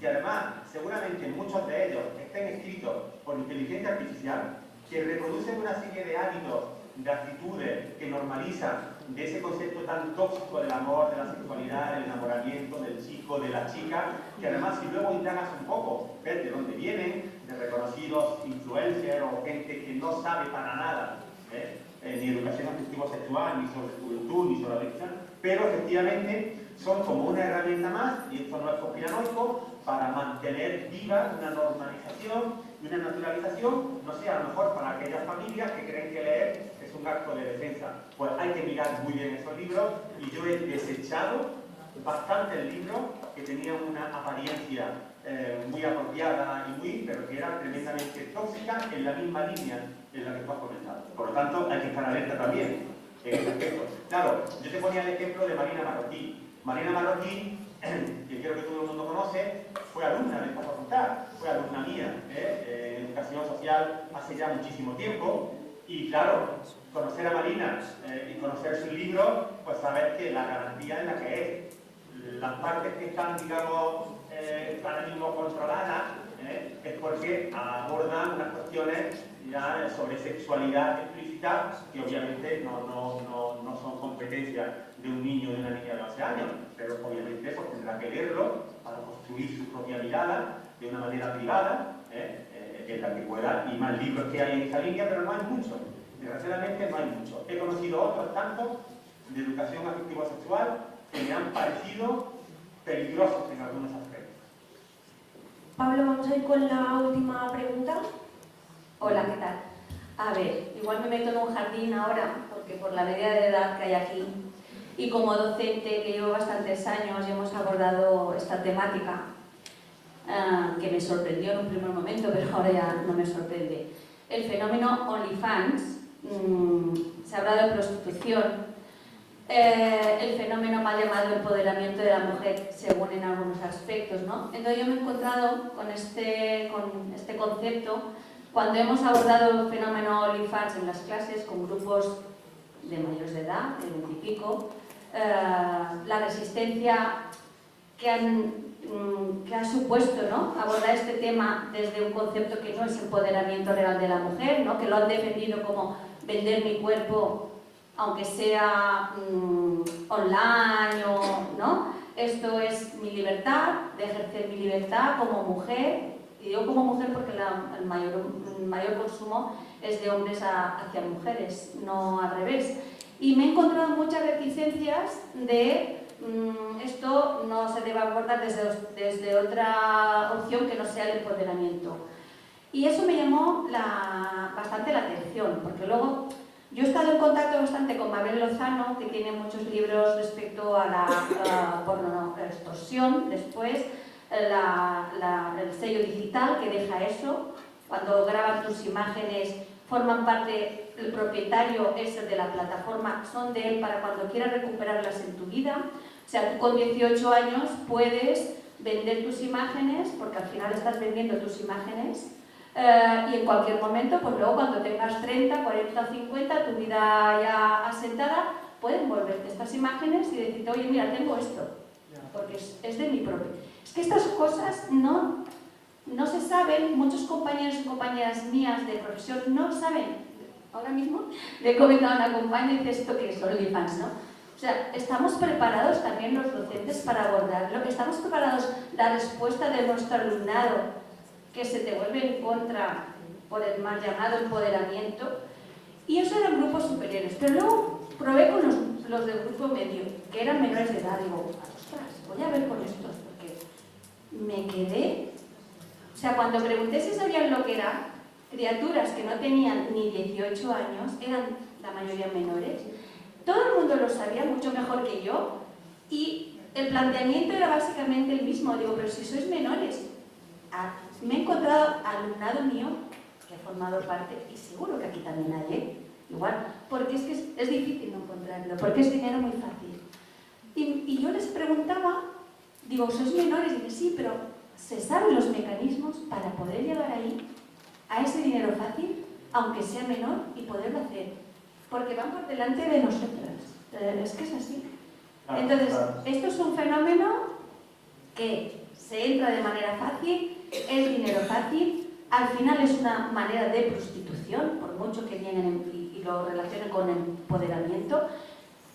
Speaker 5: y además, seguramente muchos de ellos estén escritos por inteligencia artificial, que reproducen una serie de hábitos de actitudes que normalizan de ese concepto tan tóxico del amor, de la sexualidad, del enamoramiento, del chico, de la chica, que además si luego indagas un poco, ves de dónde vienen, de reconocidos influencers o gente que no sabe para nada, ni educación afectivo-sexual, ni sobre juventud, ni sobre adicción, pero efectivamente son como una herramienta más, y esto no es conspiranoico, para mantener viva una normalización y una naturalización, no sé, a lo mejor para aquellas familias que creen que leer es un acto de defensa. Pues hay que mirar muy bien esos libros, y yo he desechado bastantes libros que tenían una apariencia muy apropiada pero que era tremendamente tóxica en la misma línea en la que tú has comentado. Por lo tanto, hay que estar alerta también en ese aspecto. Claro, yo te ponía el ejemplo de Marina Marroquí. Marina Marroquí, que creo que todo el mundo conoce, fue alumna de esta facultad, fue alumna mía en educación social hace ya muchísimo tiempo, y claro, conocer a Marina y conocer sus libros, pues saber que la garantía es la que es. Las partes que están, digamos, ahora mismo controladas, es porque abordan unas cuestiones ya sobre sexualidad explícita que obviamente no son competencias de un niño o de una niña de 11 años, pero obviamente pues tendrá que leerlo para construir su propia mirada de una manera privada, en la que pueda, y más libros que hay en esa línea, pero no hay muchos, desgraciadamente no hay muchos. He conocido otros tantos de educación afectivo-sexual que me han parecido peligrosos en algunos aspectos.
Speaker 3: Pablo, vamos a ir con la última pregunta.
Speaker 7: Hola, ¿qué tal? A ver, igual me meto en un jardín ahora, porque por la media de edad que hay aquí, y como docente que llevo bastantes años y hemos abordado esta temática, que me sorprendió en un primer momento, pero ahora ya no me sorprende. El fenómeno OnlyFans, se ha hablado de prostitución, el fenómeno mal llamado empoderamiento de la mujer, según en algunos aspectos, ¿no? Entonces yo me he encontrado con este concepto cuando hemos abordado el fenómeno OnlyFans en las clases con grupos de mayores de edad, de 20 y pico, la resistencia que ha supuesto, ¿no?, abordar este tema desde un concepto que no es empoderamiento real de la mujer, ¿no?, que lo han defendido como vender mi cuerpo aunque sea online ¿no? Esto es mi libertad, de ejercer mi libertad como mujer, y digo como mujer porque el mayor consumo es de hombres hacia mujeres, no al revés. Y me he encontrado muchas reticencias de esto no se debe abordar desde otra opción que no sea el empoderamiento. Y eso me llamó bastante la atención, porque luego yo he estado en contacto bastante con Mabel Lozano, que tiene muchos libros respecto a la porno-extorsión, después el sello digital que deja eso, cuando graban tus imágenes forman parte, el propietario es el de la plataforma, son de él para cuando quieras recuperarlas en tu vida. O sea, tú con 18 años puedes vender tus imágenes, porque al final estás vendiendo tus imágenes, y en cualquier momento, pues luego cuando tengas 30, 40 o 50, tu vida ya asentada, pueden volverte estas imágenes y decirte, oye, mira, tengo esto, porque es de mi propio. Es que estas cosas no se saben, muchos compañeros y compañeras mías de profesión no saben. Ahora mismo le he comentado a una compañera y dice esto que es OnlyFans, ¿no? O sea, estamos preparados también los docentes para abordarlo, estamos preparados la respuesta de nuestro alumnado que se te vuelve en contra por el mal llamado empoderamiento, y eso eran grupos superiores. Pero luego probé con los del grupo medio, que eran menores de edad, digo, ostras, voy a ver con estos, porque me quedé. O sea, cuando pregunté si sabían lo que era, criaturas que no tenían ni 18 años, eran la mayoría menores, todo el mundo lo sabía mucho mejor que yo, y el planteamiento era básicamente el mismo. Digo, pero si sois menores, me he encontrado alumnado mío que ha formado parte, y seguro que aquí también hay, igual, porque es que es difícil no encontrarlo, porque es dinero muy fácil. Y yo les preguntaba, digo, ¿sois menores? Y dice, sí, pero ¿se saben los mecanismos para poder llegar ahí, a ese dinero fácil, aunque sea menor, y poderlo hacer? Porque van por delante de nosotras. Es que es así. Entonces, esto es un fenómeno que se entra de manera fácil, es dinero fácil, al final es una manera de prostitución, por mucho que vienen y lo relacionen con empoderamiento,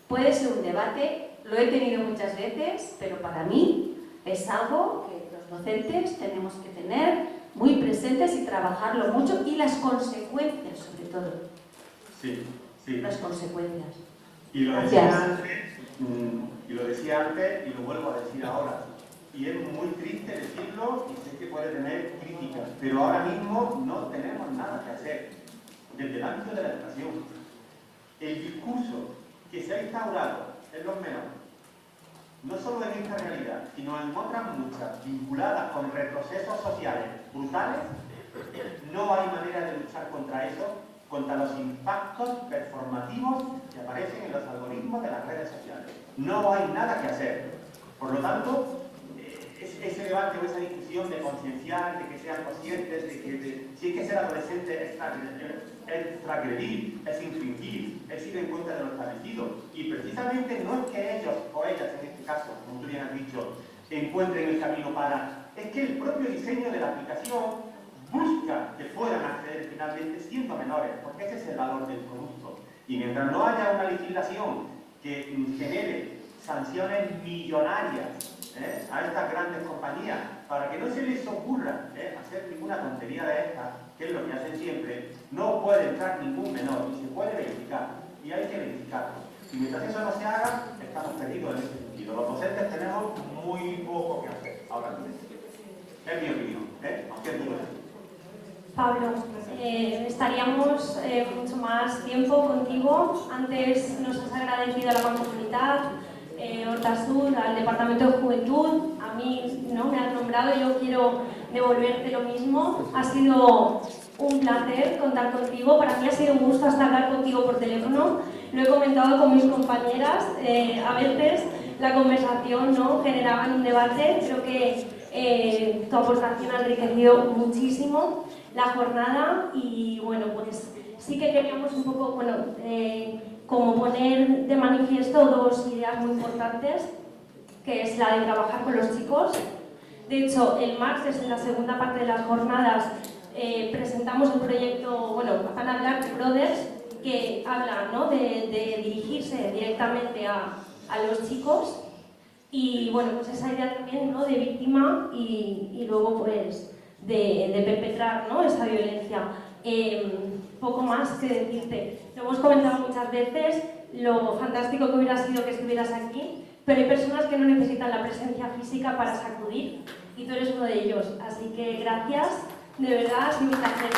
Speaker 7: puede ser un debate, lo he tenido muchas veces, pero para mí es algo que los docentes tenemos que tener muy presentes y trabajarlo mucho, y las consecuencias sobre todo.
Speaker 5: Sí, sí.
Speaker 7: Las consecuencias.
Speaker 5: Y lo decía antes y lo vuelvo a decir ahora. Y es muy triste decirlo y sé que puede tener críticas, pero ahora mismo no tenemos nada que hacer desde el ámbito de la educación. El discurso que se ha instaurado en los menores, no solo en esta realidad, sino en otras muchas, vinculadas con retrocesos sociales brutales, no hay manera de luchar contra eso, contra los impactos performativos que aparecen en los algoritmos de las redes sociales. No hay nada que hacer. Por lo tanto, ese debate o esa discusión de concienciar, de que sean conscientes, de que si hay que ser adolescente es transgredir, es infringir, es ir en contra de lo establecido. Y precisamente no es que ellos o ellas, en este caso, como tú bien has dicho, encuentren el camino para... Es que el propio diseño de la aplicación busca que puedan acceder finalmente siendo menores, porque ese es el valor del producto. Y mientras no haya una legislación que genere sanciones millonarias a estas grandes compañías, para que no se les ocurra hacer ninguna tontería de estas, que es lo que hacen siempre, no puede entrar ningún menor y se puede verificar, y hay que verificarlo. Y mientras eso no se haga, estamos perdidos en ese sentido. Los docentes tenemos muy poco que hacer ahora mismo. Es mi opinión, aunque es duro.
Speaker 3: Pablo, estaríamos mucho más tiempo contigo. Antes nos has agradecido a la Mancomunidad, Horta Sur, al Departamento de Juventud. A mí no me has nombrado, yo quiero devolverte lo mismo. Ha sido un placer contar contigo. Para mí ha sido un gusto hasta hablar contigo por teléfono. Lo he comentado con mis compañeras. A veces la conversación generaba un debate. Creo que tu aportación ha enriquecido muchísimo la jornada, y bueno, pues sí que queríamos un poco, como poner de manifiesto dos ideas muy importantes, que es la de trabajar con los chicos. De hecho, el martes, en la segunda parte de las jornadas, presentamos el proyecto, van a hablar de Brothers, que habla de dirigirse directamente a los chicos, y bueno, pues esa idea también de víctima y luego pues de perpetrar esa violencia. Poco más que decirte. Lo hemos comentado muchas veces, lo fantástico que hubiera sido que estuvieras aquí, pero hay personas que no necesitan la presencia física para sacudir, y tú eres uno de ellos. Así que gracias, de verdad, ha sido un placer.